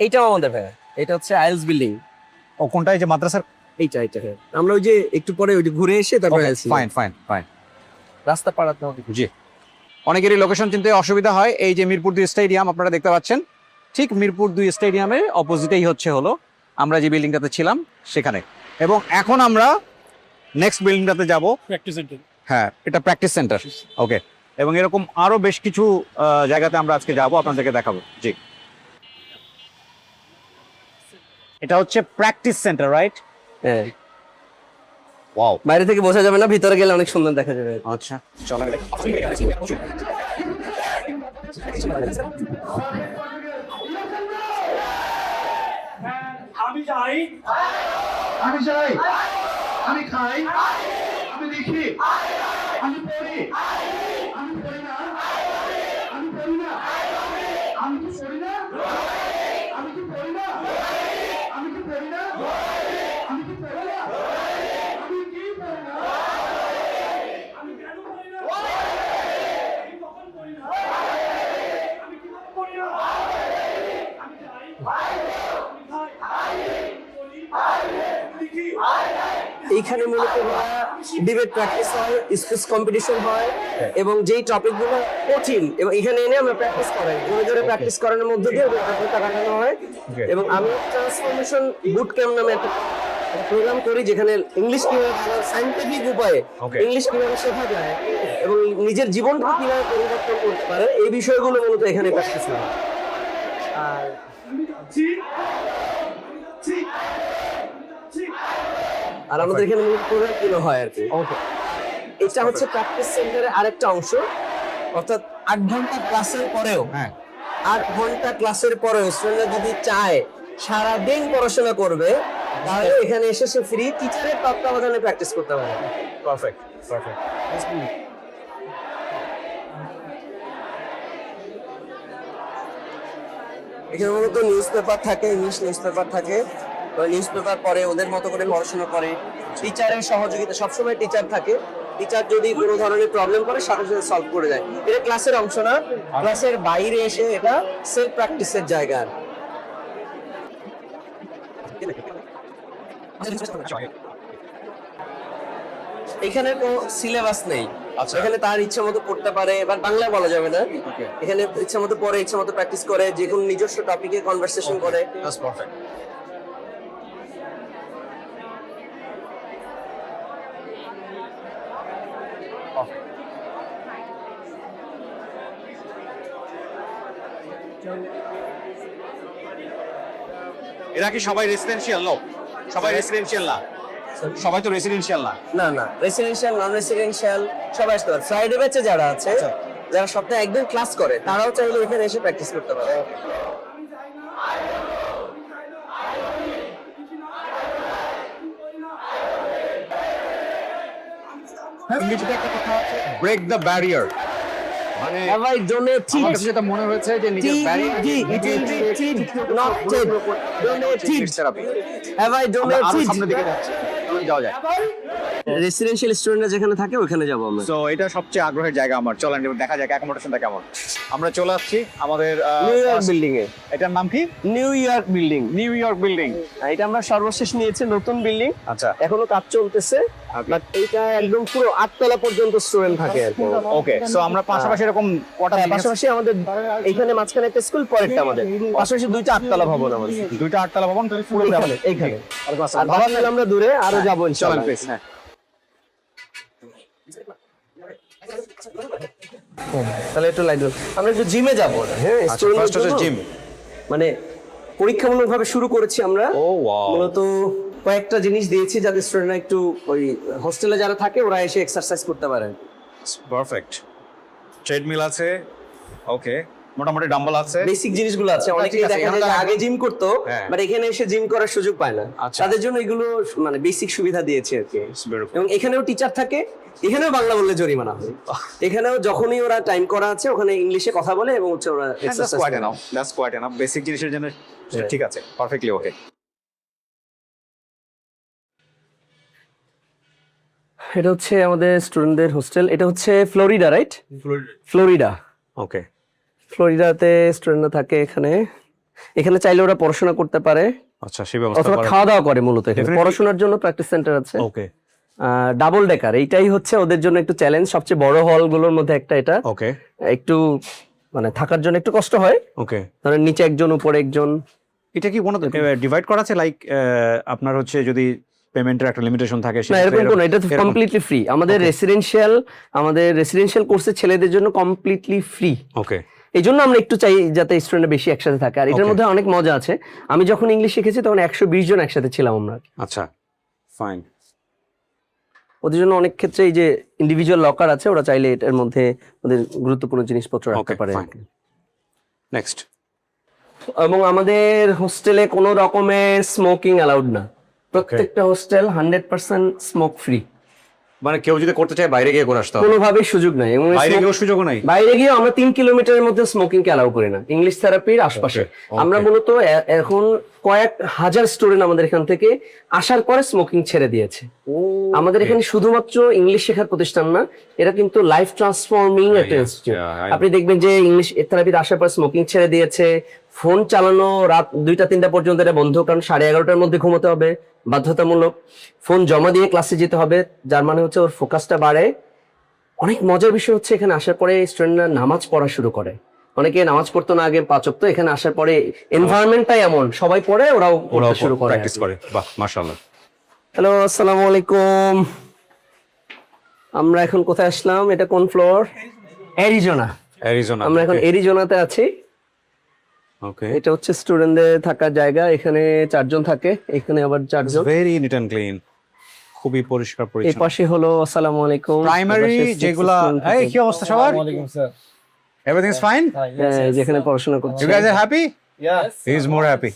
S2: এইটাও আমাদের ভাই, এটা হচ্ছে আইএলস বিল্ডিং।
S1: ও কোনটা? এই যে মাদ্রাসার?
S2: এইটা আমরা ওই যে একটু পরে ওই যে ঘুরে এসে তারপর আইএলস।
S1: Fine fine fine.
S2: রাস্তা পাড়াতে হবে।
S1: জি, অনেকেরই লোকেশন চিনতে অসুবিধা হয়। এই যে মিরপুর 2 স্টেডিয়াম আপনারা দেখতে পাচ্ছেন, ঠিক মিরপুর 2 স্টেডিয়ামের অপোজিটেই হলো আমরা যে বিল্ডিংটাতে ছিলাম সেখানে। এবং এখন আমরা নেক্সট বিল্ডিংটাতে যাব,
S9: Practice center.
S1: হ্যাঁ এটা প্র্যাকটিস সেন্টার। ওকে, এবং এরকম আরো বেশ কিছু জায়গাতে আমরা আজকে যাব, আপনাদেরকে দেখাবো। জি, এটা হচ্ছে প্র্যাকটিস সেন্টার, রাইট?
S2: হ্যাঁ,
S1: ওয়াও,
S2: বাইরে থেকে বোঝা যাবে না, ভিতরে গেলে অনেক সুন্দর দেখা যাবে।
S1: আচ্ছা চলো।
S9: আমি যাই, আমি খাই, আমি দেখি, আমি পড়ি, আমি পড়ি না, আমি পড়ি না, আমি কি পড়ি না, আমি কি পড়ি না, আমি কি পড়ি না, আমি কি পড়ি না, আমি কি পড়ি না, আমি কেন পড়ি না, আমি কখন পড়ি না, আমি কিভাবে পড়ি না, আমি যাই, আমি খাই,
S2: এইখানে মূলত ডিবেট প্র্যাকটিস হয়, স্পিচ কম্পিটিশন হয়, এবং যেই টপিকগুলো কঠিন এবং এখানে এনে আমরা প্র্যাকটিস করাই, জোরে প্র্যাকটিস করানোর মধ্য দিয়ে অভিজ্ঞতা কাটানো হয়। এবং আমি ট্রান্সফরমেশন বুট ক্যাম্প নামে একটা প্রোগ্রাম করি, যেখানে ইংলিশ কিভাবে সায়েন্টিফিক উপায়ে ইংলিশ কিভাবে শেখা যায় এবং নিজের জীবনকে কিভাবে পরিবর্তন করতে পারে, এই বিষয়গুলো মূলত এখানে প্র্যাকটিস হয়। আর আমাদের এখানে প্রোগ্রাম কিনো হয় আর কি। এটা হচ্ছে প্র্যাকটিস সেন্টারের আরেকটা অংশ, অর্থাৎ 8 ঘন্টা ক্লাসের পরেও 8 ঘন্টা ক্লাসের পরেও স্টুডেন্টরা যদি চায় সারাদিন পড়াশোনা করবে, তাহলে এখানে এসে সে ফ্রি টিচারের তত্ত্বাবধানে প্র্যাকটিস করতে পারে।
S1: Perfect perfect.
S2: এখানে মূলত নিউজ পেপার থাকে, ইংলিশ নিউজ পেপার থাকে। নিউজ পেপার পরে ওদের মতো করে পড়াশোনা করে, টিচারের সহযোগিতা, সবসময় টিচার থাকে। টিচার যদি কোনো ধরনের প্রবলেম করে সাথে সাথে সলভ করে দেয়। এটা ক্লাসের অংশ না, ক্লাসের বাইরে এসে এটা সেলফ প্র্যাকটিসের জায়গা। এখানে কোনো সিলেবাস নেই, এখানে তার ইচ্ছা মতো পড়তে পারে, এবার বাংলায় বলা যাবে না, এখানে ইচ্ছা মতো পড়ে, ইচ্ছা মতো প্র্যাকটিস করে, যে কোনো নিজস্ব টপিকে কনভারসেশন করে।
S1: এরা কি সবাই রেসিডেন্সিয়াল লোক? সবাই রেসিডেন্সিয়াল না, সবাই তো রেসিডেন্সিয়াল না।
S2: না না, রেসিডেন্সিয়াল, নন রেসিডেন্সিয়াল সবাই আসতে পারে। ফ্রাইডে ব্যাচে যারা আছে, যারা সপ্তাহে একদিন ক্লাস করে, তারাও চাইলে এখানে এসে প্র্যাকটিস করতে পারে।
S1: ইংরেজিতে একটা কথা আছে, ব্রেক দ্য ব্যারিয়ার। মানে
S2: Have I donated?
S1: আমার কাছে যেটা মনে হয়েছে যে নিজের থেরাপি।
S2: Have I donated?
S1: সামনের দিকে যাচ্ছে, যাওয়া যায়।
S2: রেসিডেন্সিয়াল স্টুডেন্টরা যেখানে থাকে ওখানে যাবো আমরা।
S1: সো এটা সবচেয়ে আগ্রহের জায়গা আমার। চলেন এবার দেখা যাক অ্যাকোমোডেশনটা কেমন। আমরা চলে আসছি আমাদের
S2: নিউ ইয়র্ক বিল্ডিং এ।
S1: এটার নাম কি?
S2: New York building.
S1: New York building.
S2: এটা আমরা সর্বশেষ নিয়েছি, নতুন বিল্ডিং।
S1: আচ্ছা,
S2: এখনো কাজ চলতেছে, বাট এইটা একদম পুরো 8 তলা পর্যন্ত স্টুডেন্ট থাকে আর কি।
S1: ওকে, সো আমরা পাশাপাশি এরকম কটা
S2: পাশাপাশি আমাদের এইখানে মাঝখানে একটা স্কুল, পরেরটা আমাদের পাশাপাশি 2টা 8 তলা ভবন আমাদের।
S1: 2টা 8 তলা ভবন পুরো
S2: এইখানে। আর ভাবা গেলে আমরা দূরে আরো যাবো
S1: চলেন
S2: ইনশাআল্লাহ।
S1: প্লিজ। হ্যাঁ,
S2: তাহলে একটু লাইট আমরা একটু জিমে যাবো। হ্যাঁ,
S1: ফার্স্ট হচ্ছে জিম।
S2: মানে পরীক্ষামূলকভাবে শুরু করেছি আমরা।
S1: ও ওয়াও।
S2: মূলত কয়েকটা জিনিস দিয়েছি যাতে স্টুডেন্টরা একটু ওই হোস্টেলে যারা থাকে ওরা এসে এক্সারসাইজ করতে পারে।
S1: পারফেক্ট। ট্রেডমিল আছে, ওকে। মোটামুটি ডাম্বল আছে।
S2: বেসিক জিনিসগুলো আছে। অনেকেই
S1: ঠিক আছে,
S2: দেখা
S1: এখানে
S2: যায় যে
S1: তো
S2: আগে জিম করতো,
S1: হ্যাঁ।
S2: বাট এখানে এসে জিম করার সুযোগ পায় না।
S1: আচ্ছা।
S2: তাদের জন্য এগুলো মানে বেসিক সুবিধা দিয়েছে আর কি। এবং এখানেও টিচার থাকে, এখানেও বাংলা বললে জরিমানা হয়। এখানেও যখনই ওরা টাইম করা আছে ওখানে ইংলিশে কথা বলে এবং হচ্ছে ওরা
S1: That's
S2: এক্সারসাইজ
S1: quite
S2: করে।
S1: enough. That's quite enough. Basic জিনিসের জন্য ঠিক আছে, পারফেক্টলি ওকে।
S2: এটা হচ্ছে আমাদের স্টুডেন্টদের হোস্টেল। এটা হচ্ছে ফ্লোরিডা, রাইট? ফ্লোরিডা।
S1: ওকে,
S2: ফ্লোরিডাতে স্টুডেন্টরা থাকে এখানে। এখানে চাইলে ওরা পড়াশোনা করতে পারে
S1: আচ্ছা, সেই ব্যবস্থা
S2: অথবা
S1: করা।
S2: খাওয়া দাওয়া করে মূলত এখানে।
S1: Definitely.
S2: পড়াশোনার জন্য প্র্যাকটিস সেন্টার আছে।
S1: ওকে
S2: ডাবল ডেকার, এইটাই হচ্ছে ওদের জন্য একটু চ্যালেঞ্জ। সবচেয়ে বড় হলগুলোর মধ্যে একটা এটা।
S1: ওকে
S2: একটু মানে থাকার জন্য একটু কষ্ট হয়।
S1: ওকে।
S2: ধরেন নিচে একজন উপরে একজন।
S1: এটা কি কোনো ডিভাইড করা আছে, লাইক আপনার হচ্ছে যদি পেমেন্টের একটা লিমিটেশন থাকে
S2: না এরকম কোনো, এটা
S1: এরকম?
S2: Completely free. আমাদের রেসিডেন্সিয়াল কোর্সের ছেলেদের জন্য কমপ্লিটলি ফ্রি।
S1: ওকে,
S2: এই জন্য আমরা একটু চাই যাতে স্টুডেন্টরা বেশি একসাথে থাকে। আর এটার
S1: Okay.
S2: মধ্যে অনেক মজা আছে। আমি যখন ইংলিশ শিখেছি তখন 120 জন একসাথে ছিলাম আমরা।
S1: আচ্ছা ফাইন।
S2: ওদের জন্য অনেক ক্ষেত্রে এই যে ইন্ডিভিজুয়াল লকার আছে, ওরা চাইলে এটার মধ্যে ওদের গুরুত্বপূর্ণ জিনিসপত্র রাখতে
S1: ওকে
S2: পারে।
S1: ফাইন। নেক্সট।
S2: এবং আমাদের হোস্টেলে কোনো রকমের স্মোকিং অ্যালাউড না। প্রত্যেকটা হোস্টেল 100% স্মোক ফ্রি।
S1: মানে কেউ যদি করতে চায় বাইরে গিয়ে করে আসতে হবে,
S2: কোনোভাবেই সুযোগ নাই। এবং
S1: বাইরে গিয়েও সুযোগ নাই।
S2: বাইরে গিয়ে আমরা 3 কিলোমিটারের মধ্যে স্মোকিং কে অ্যালাউ করি না ইংলিশ থেরাপির আশপাশে। আমরা মূলত এখন কয়েক হাজার স্টুডেন্ট আমাদের এখান থেকে আসার পরে স্মোকিং ছেড়ে দিয়েছে। আমাদের এখানে শুধুমাত্র ইংলিশ শেখার প্রতিষ্ঠান না, এটা কিন্তু লাইফ ট্রান্সফর্মিং একটা ইনস্টিটিউট। আপনি দেখবেন যে ইংলিশ থেরাপিতে আসার পর স্মোকিং ছেড়ে দিয়েছে। ফোন চালানো রাত 2টা-3টা পর্যন্ত এটা বন্ধ, কারণ 11:30টার মধ্যে ঘুমোতে হবে বাধ্যতামূলক। ফোন জমা দিয়ে ক্লাসে যেতে হবে, যার মানে হচ্ছে ওর ফোকাসটা বাড়ে। অনেক মজার বিষয় হচ্ছে এখানে আসার পরে স্টুডেন্টরা নামাজ পড়া শুরু করে। অনেকে নামাজ পড়তো না আগে 5 ওয়াক্ত, এখানে আসার পরে এনভায়রনমেন্টটাই এমন, সবাই পড়ে ওরাও পড়তে শুরু করে।
S1: প্র্যাকটিস করে। বাহ মাশাআল্লাহ।
S2: হ্যালো, আসসালামু আলাইকুম। আমরা এখন কোথায় আসলাম? এটা কোন ফ্লোর? অ্যারিজোনা।
S1: অ্যারিজোনা।
S2: আমরা এখন অ্যারিজোনাতে আছি।
S1: ওকে,
S2: এটা হচ্ছে স্টুডেন্টদের থাকার জায়গা। এখানে 4 জন থাকে, এখানে আবার 4 জন।
S1: ভেরি নিট এন্ড ক্লিন, খুবই পরিষ্কার
S2: এই
S1: পরিচ্ছন্ন।
S2: পাশে হলো আসসালামু আলাইকুম
S1: প্রাইমারি যেগুলা, এই কি অবস্থা সবার? Everything is fine?
S2: যেখানে পড়াশোনা করছে।
S1: You guys are happy? Yes, he is more happy.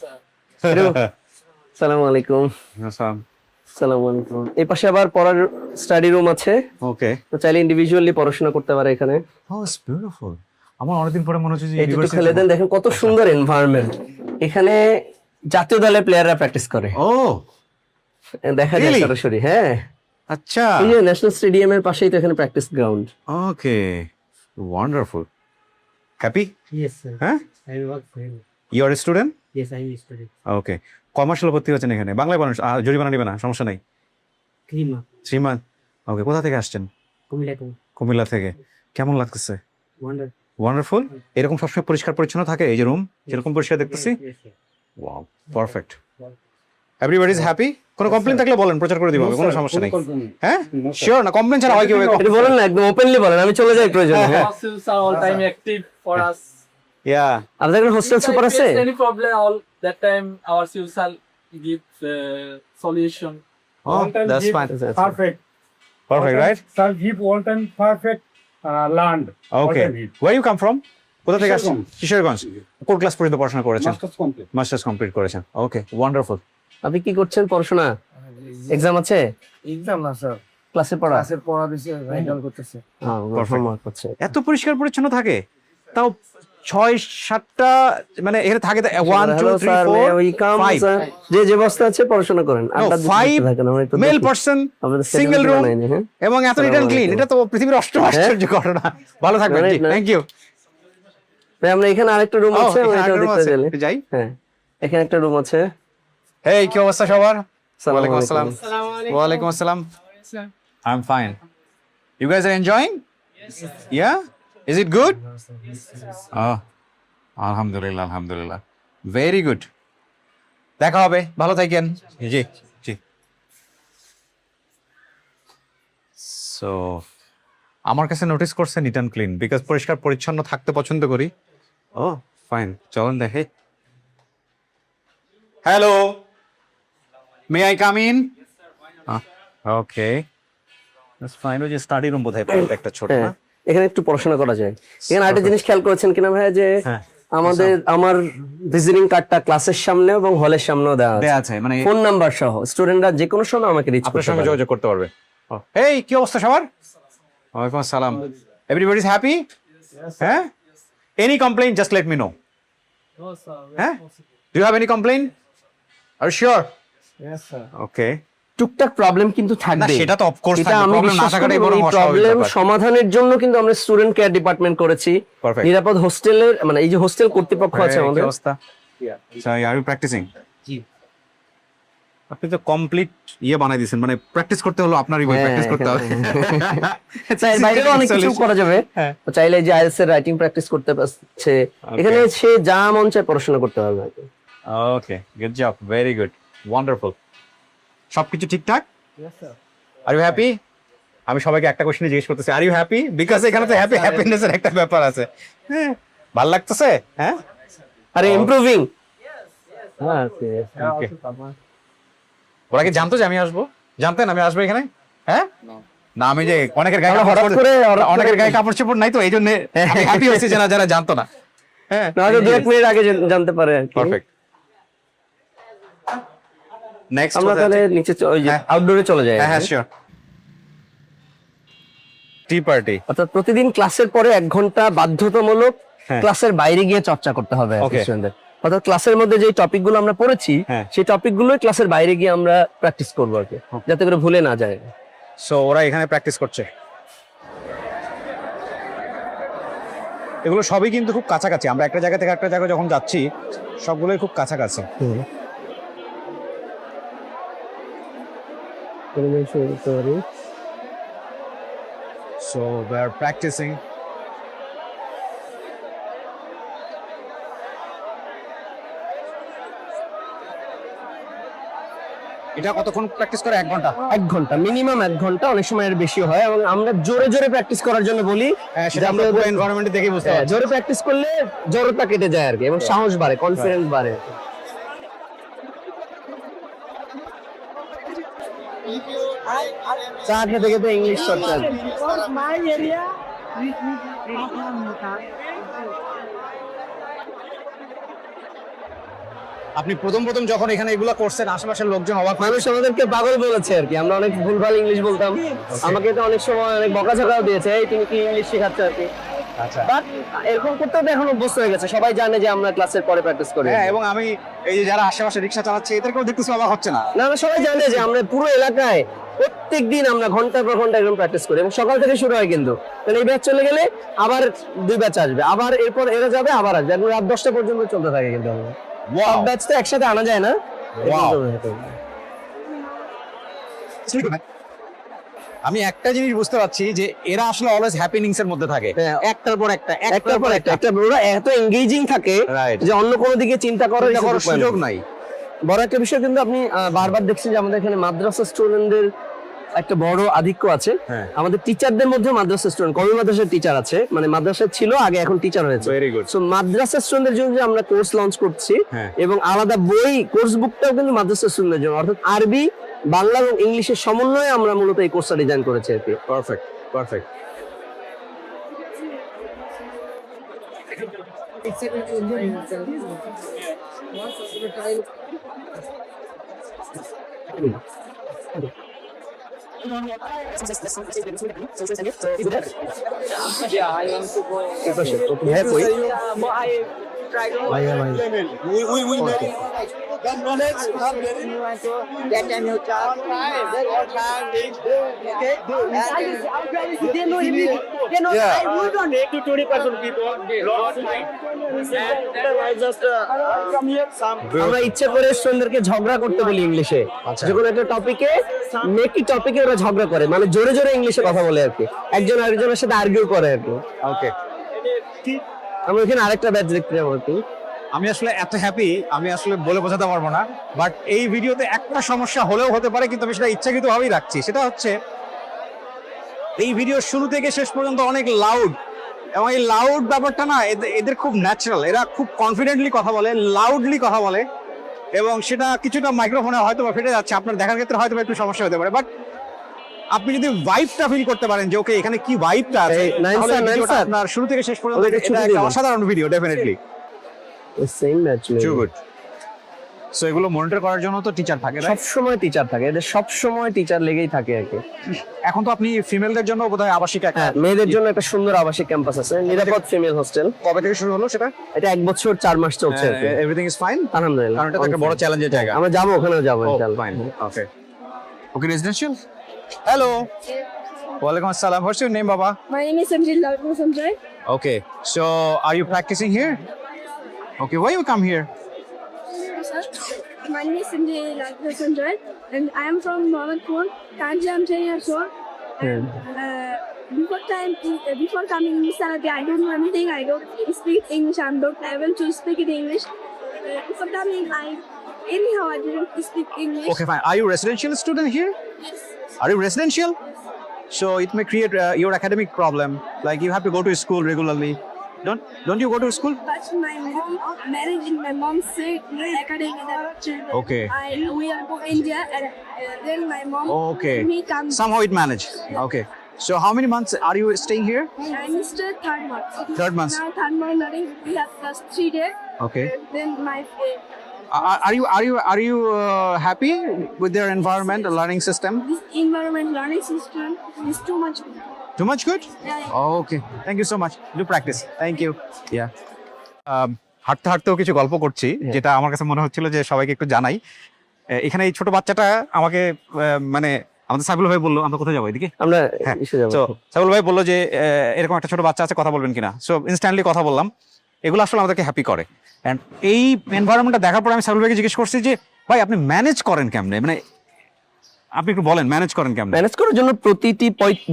S2: আসসালামু আলাইকুম। আসসালামু আলাইকুম। এই পাশে আবার পড়ার স্টাডি রুম আছে।
S1: ওকে,
S2: তো চাইলে ইন্ডিভিজুয়ালি পড়াশোনা করতে পারে এখানে।
S1: ও ইটস বিউটিফুল। আমার অনেকদিন পরে মনে হচ্ছে যে
S2: এই দুটো খেলে দেন, দেখেন কত সুন্দর এনভায়রনমেন্ট। এখানে জাতীয় দলের প্লেয়াররা প্র্যাকটিস করে।
S1: ও
S2: দেখা যায়
S1: Really?
S2: সরাসরি। হ্যাঁ,
S1: আচ্ছা,
S2: এই যে ন্যাশনাল স্টেডিয়ামের পাশেই তো এখানে practice ground.
S1: Okay wonderful. Happy?
S9: Yes, sir.
S1: হ্যাঁ,
S9: I work very.
S1: You are student?
S9: Yes, I am a student.
S1: Okay, commercial ভর্তি হচ্ছেন এখানে? বাংলায় বলেন, জরিমানা নেবে না, সমস্যা নাই।
S9: Krima.
S1: শ্রীমান, ওকে, কোথা থেকে আসছেন?
S9: Kumilatu.
S1: কুমিল্লা থেকে। কেমন লাগতেছে?
S9: Wonder.
S1: ওয়ান্ডারফুল। এরকম সবসময় পরিষ্কার পরিচ্ছন্ন থাকে এই যে রুম, যেরকম পরিষ্কার দেখতেছি?
S9: Yes, sir.
S1: Wow, perfect. Everybody is happy? কোনো কমপ্লেইন থাকলে বলেন, প্রচার করে দিব, কোনো সমস্যা নেই। হ্যাঁ শিওর না? কমপ্লেইন ছাড়া হয় কিভাবে?
S2: এটা বলেন না, একদম ওপেনলি বলেন, আমি চলে যাই প্রয়োজনে। হ্যাঁ,
S5: Hostels are all time active for us.
S1: ইয়া,
S2: আপনাদের এখানে হোস্টেল সুপার আছে?
S5: Any problem, all that time our suicide give solution.
S1: Oh that's fine.
S9: Perfect.
S1: Perfect, right?
S9: Sir, give all time perfect land.
S1: Okay, where you come from? কোথা থেকে আসছেন? কিশোরগঞ্জ। কোন class পর্যন্ত পড়াশোনা করেছেন?
S9: Masters complete.
S1: মাস্টার্স কমপ্লিট করেছেন। ওকে, wonderful.
S2: আপনি কি করছেন? পড়াশোনা? এক্সাম আছে?
S9: Exam না স্যার।
S2: ক্লাসে পড়া?
S9: ক্লাসের পড়া দিছে, ভাইটাল করতেছে।
S2: হ্যাঁ, হোমওয়ার্ক করছে।
S1: এত পরিষ্কার পরিচ্ছন্ন থাকে, তাও 6-7টা মানে এখানে থাকে 1 2
S2: Hello,
S1: 3
S2: sir,
S1: 4
S2: may we come,
S1: 5
S2: sir? যে যে অবস্থা আছে পড়াশোনা করেন। আড্ডা দিতে
S1: 5
S2: থাকেন, আমরা একটু
S1: মেল
S2: দেখি।
S1: পারসন,
S2: আপনাদের
S1: সিঙ্গেল
S2: schedule
S1: রুম,
S2: বানাইনি, হ্যাঁ?
S1: এবং এত নিট এন্ড ক্লিন, এটা তো পৃথিবীর অষ্টম আশ্চর্য ঘটনা। ভালো থাকবেন, জি,
S2: Right, right.
S1: Thank you.
S2: ভাই, আমরা এখানে আরেকটা রুম আছে, আমরা এটাও দেখতে চাইলে।
S1: যাই।
S2: হ্যাঁ, এখানে একটা রুম আছে।
S1: হেই, কি অবস্থা সবার?
S2: আসসালামু
S1: ওয়ালাইকুম আসসালাম।
S2: আলাইকুম।
S1: ওয়ালাইকুম আসসালাম। I am fine. You guys are enjoying? Yeah, is it good? আলহামদুলিল্লাহ, আলহামদুলিল্লাহ, ভেরি গুড। দেখা হবে, ভালো থাকেন। জি জি। সো আমার কাছে নোটিস করছে নিট অ্যান্ড ক্লিন, বিকজ পরিষ্কার পরিচ্ছন্ন থাকতে পছন্দ করি। ও ফাইন, চলুন দেখে। Hello, may I come in? Okay, that's fine. ওই যে স্টাডি রুম বোধহয় একটা ছোট না?
S2: এখানে একটু পড়াশোনা করা যায়। এখানে আরেকটা জিনিস খেয়াল করেছেন কিনা ভাইয়া যে আমার ভিজিটিং কার্ডটা ক্লাসের সামনে এবং হলের সামনেও দেওয়া
S1: আছে, মানে
S2: ফোন নাম্বার সহ স্টুডেন্টরা যে কোনো সময় আমাকে রিচ
S1: আপনার
S2: করতে
S1: সঙ্গে
S2: পারে।
S1: যোগাযোগ করতে পারবে। এই কি অবস্থা সবার? ওয়ালাইকুম আসসালাম। Everybody is happy? হ্যাঁ? Any complain just let me know. হ্যাঁ? Do you have any complain? Are you sure?
S9: Yes, sir.
S1: Okay.
S2: টুকটাক প্রবলেম কিন্তু
S1: না
S2: থাকবে,
S1: সেটা তো অফকোর্স
S2: এটা
S1: থাকবে,
S2: আমি
S1: প্রবলেম না
S2: বিশ্বাস
S1: থাকাটাই
S2: করি।
S1: বড়
S2: এই
S1: অস্বাভাবিক
S2: প্রবলেম
S1: ব্যাপার।
S2: সমাধানের জন্য কিন্তু আমরা স্টুডেন্ট কেয়ার ডিপার্টমেন্ট করেছি।
S1: Perfect.
S2: নিরাপদ হোস্টেলের মানে এই যে হোস্টেল কর্তৃপক্ষ আছে
S1: কি
S2: আমাদের,
S1: অবস্থা? Are you practising? জি। আপনি তো কমপ্লিট বানাই দিয়েছেন, মানে প্র্যাকটিস করতে হলো আপনারই বই প্র্যাকটিস করতে হবে।
S2: চাইলে বাইরেও অনেক কিছু করা যাবে। তো চাইলে যে আইএলটিএস এর রাইটিং প্র্যাকটিস করতে পারছে, এখানে সে যা মন চায় পড়াশোনা করতে পারবে।
S1: Okay, good job, very good, wonderful. সবকিছু ঠিকঠাক? Are you happy? আমি সবাইকে একটা কোশ্চেন জিজ্ঞেস করতেছি, আর ইউ হ্যাপি? বিকজ এখানে তো হ্যাপিনেস এর একটা ব্যাপার আছে। হ্যাঁ, ভালো লাগতেছে? হ্যাঁ,
S2: আরে ইমপ্রুভিং।
S1: ওকে। ওরা কি জানতো যে আমি আসবো? জানতেন আমি আসবো এখানে? হ্যাঁ, না আমি যে অনেকের গায়ে
S2: হঠাৎ করে
S1: অনেকের গায়ে কাপড় চোপড় নাই তো এই জন্য আমি হ্যাপি হচ্ছি যারা যারা জানতো না। হ্যাঁ,
S2: নয়তো 2 মিনিট আগে জানতে পারে।
S1: পারফেক্ট। নেক্সট
S2: আমরা তাহলে নিচে ওই যে আউটডোরে চলে যাই।
S1: হ্যাঁ, শিওর। টি পার্টি
S2: অর্থাৎ প্রতিদিন ক্লাসের পরে 1 ঘন্টা বাধ্যতামূলক ক্লাসের বাইরে গিয়ে চর্চা করতে হবে স্টুডেন্টদের। অর্থাৎ ক্লাসের মধ্যে যে টপিকগুলো আমরা পড়েছি সেই টপিকগুলোই ক্লাসের বাইরে গিয়ে আমরা প্র্যাকটিস করবো আর কি, যাতে করে ভুলে না যায়।
S1: সো ওরা এখানে প্র্যাকটিস করছে। এগুলো সবই কিন্তু খুব কাছাকাছি, আমরা একটা জায়গা থেকে একটা জায়গায় যখন যাচ্ছি সবগুলোই খুব কাছাকাছি। So they are practicing. এটা কতক্ষণ প্র্যাকটিস করে? 1 ঘন্টা।
S2: 1 ঘন্টা মিনিমাম, 1 ঘন্টা, অনেক সময় এর বেশি হয়। এবং আমরা জোরে জোরে প্র্যাকটিস করার জন্য বলি,
S1: সেটা আমরা পুরো এনভায়রনমেন্টে দেখে বুঝতে পারছি।
S2: জোরে প্র্যাকটিস করলে জড়তা কেটে যায় আর কি, এবং সাহস বাড়ে, কনফিডেন্স বাড়ে। চা খেতে খেতে ইংলিশ চর্চা।
S1: আপনি প্রথম যখন এখানে এগুলো করছেন আশেপাশের লোকজন অবাক
S2: মানুষ আমাদেরকে পাগল বলেছে আর কি, আমরা অনেক ভুলভাল ইংলিশ বলতাম। আমাকে তো অনেক সময় অনেক বকাঝকাও দিয়েছে, এই তুমি কি ইংলিশ শেখাচ্ছ আর কি।
S1: আচ্ছা,
S2: বাট এরকম করতে তো এখন অভ্যস্ত হয়ে গেছে, সবাই জানে যে আমরা ক্লাসের পরে প্র্যাকটিস করি।
S1: হ্যাঁ, এবং আমি এই যে যারা আশেপাশে রিক্সা চালাচ্ছে এদেরকেও দেখতেছি অবাক হচ্ছে না।
S2: না, সবাই জানে যে আমরা পুরো এলাকায় প্রত্যেকদিন আমরা ঘন্টার পর ঘন্টা এরকম প্র্যাকটিস করি, এবং সকাল থেকে শুরু হয় কিন্তু। তাহলে এই ব্যাচ চলে গেলে আবার 2 ব্যাচ আসবে, আবার এরপর এরা যাবে, আবার আসবে, একদম রাত 10টা পর্যন্ত চলতে থাকে। কিন্তু সব ব্যাচ তো একসাথে আনা যায় না।
S1: আমি একটা জিনিস বুঝতে পারছি যে এরা আসলে অলওয়েজ হ্যাপেনিংস এর মধ্যে থাকে, একটার পর একটা
S2: ওরা এত এঙ্গেজিং থাকে যে অন্য কোনো দিকে চিন্তা করার
S1: সুযোগ নাই।
S2: বড় একটা বিষয় কিন্তু আপনি বারবার দেখছেন যে আমাদের এখানে মাদ্রাসা স্টুডেন্টদের একটা বড় আধিক্য আছে। আমাদের টিচারদের মধ্যে মাদ্রাসা স্টুডেন্ট, কমি মাদ্রাসার টিচার আছে, মানে মাদ্রাসা ছিল আগে, এখন টিচার হয়েছে।
S1: Very good.
S2: সো মাদ্রাসা স্টুডেন্টদের জন্য যে আমরা কোর্স লঞ্চ করছি, এবং আলাদা বই কোর্স বুকটাও কিন্তু মাদ্রাসা স্টুডেন্টদের জন্য, অর্থাৎ আরবি, বাংলা এবং ইংলিশের সমন্বয়ে আমরা মূলত এই কোর্সটা ডিজাইন করেছি আর কি।
S1: Perfect, perfect.
S2: আমরা ইচ্ছে করে স্টুডেন্টদেরকে ঝগড়া করতে বলি ইংলিশে, যে কোনো একটা টপিকে, মেকি টপিকে ওরা ঝগড়া করে, মানে জোরে জোরে ইংলিশে কথা বলে আর কি, একজন আরেকজনের সাথে আর্গিউ করে আর কি।
S1: ওকে,
S2: আমরা এখানে আরেকটা ব্যাচ দেখতে যাবো আর কি।
S1: আমি আসলে এত হ্যাপি, আমি আসলে বলে বোঝাতে পারবো না। বাট এই ভিডিওতে একটা সমস্যা হলেও হতে পারে, কিন্তু আমি সেটা ইচ্ছাকৃত ভাবেই রাখছি। সেটা হচ্ছে এই ভিডিও শুরু থেকে শেষ পর্যন্ত অনেক লাউড, এবং এই লাউড ব্যাপারটা না এদের খুব ন্যাচারাল, এরা খুব কনফিডেন্টলি কথা বলে, লাউডলি কথা বলে, এবং সেটা কিছুটা মাইক্রোফোনে হয়তো বা ফেটে যাচ্ছে, আপনার দেখার ক্ষেত্রে হয়তো একটু সমস্যা হতে পারে। বাট আপনি যদি ভাইবটা ফিল করতে পারেন যে ওকে এখানে কি ভাইবটা আছে,
S2: এই, নাইন
S1: তাহলে
S2: স্যার, নাইন
S1: ভিডিওটা
S2: স্যার।
S1: আপনার শুরু থেকে শেষ পর্যন্ত
S2: ওদেরকে ছুটি
S1: এটা
S2: দিয়ে
S1: একটা
S2: দিন।
S1: অসাধারণ video definitely.
S2: Same match
S1: to good. So এগুলো মনিটর করার জন্য তো টিচার থাকে,
S2: সব সময় টিচার থাকে, এদের সব সময় টিচার লেগেই থাকে আর কি।
S1: এখন তো আপনি ফিমেলদের জন্য বোধহয় আবাসিক একটা
S2: হ্যাঁ, মেয়েদের জন্য একটা সুন্দর আবাসিক ক্যাম্পাস আছে, নিরাপদ ফিমেল হোস্টেল।
S1: কবে থেকে শুরু হলো সেটা?
S2: এটা 1 বছর 4 মাস চলছে আর কি।
S1: এভরিথিং ইজ ফাইন,
S2: আলহামদুলিল্লাহ,
S1: কারণ এটা তো একটা বড় চ্যালেঞ্জের জায়গা।
S2: আমরা যাবো, ওখানেও যাবো ইনশাআল্লাহ।
S1: ফাইন, ওকে ওকে। রেসিডেন্সিয়াল। হ্যালো, ওয়ালাইকুম আসসালাম। হোয়াটস ইউর নেম বাবা?
S10: My name is Sanjay.
S1: Okay, so are you practicing here? Okay, why you come here?
S10: My name is Sanjay, and I am from Mohammadpur. Currently, I'm 10 years old. And, before coming in Saturday, I don't know anything. I don't speak English. I'm not able to speak in English. Before coming, anyhow I didn't speak English.
S1: Okay, fine. Are you residential student here? Are you residential? So it may create your academic problem. Like you have to go to school regularly. Don't you go to school?
S10: But my mom married in my mom said academic children.
S1: Okay.
S10: We are to India, and then my mom
S1: Okay.
S10: me come.
S1: Somehow it managed. Okay. So how many months are you staying here?
S10: I'm still third month.
S1: Third month.
S10: Now third month learning. We have just 3 days.
S1: Okay.
S10: Then my
S1: Are you happy with their environment, the learning system?
S10: this environment learning system is too much.
S1: Too much good?
S10: Yeah.
S1: Okay. Thank you so much. Do practice. Thank you. Yeah. হাঁটতে হাঁটতেও কিছু গল্প করছি, যেটা আমার কাছে মনে হচ্ছিল যে সবাইকে একটু জানাই। এখানে এই ছোট বাচ্চাটা আমাকে মানে আমাদের সাইবুল ভাই বললো আমরা কোথায় যাবো এদিকে।
S2: আমরা
S1: হ্যাঁ,
S2: এসে যাবো।
S1: তো সাইবুল ভাই বললো যে এরকম একটা ছোট বাচ্চা আছে, কথা বলবেন কিনা। সো ইনস্ট্যান্টলি কথা বললাম। এগুলো আসলে আমাদেরকে হ্যাপি করে। অ্যান্ড এই এনভায়রনমেন্টটা দেখার পর আমি সাইবুল ভাইকে জিজ্ঞেস করছি যে ভাই আপনি ম্যানেজ করেন কেমনে, মানে আপনি একটু বলেন ম্যানেজ করেন কেমনে।
S2: ম্যানেজ করার জন্য প্রতিটি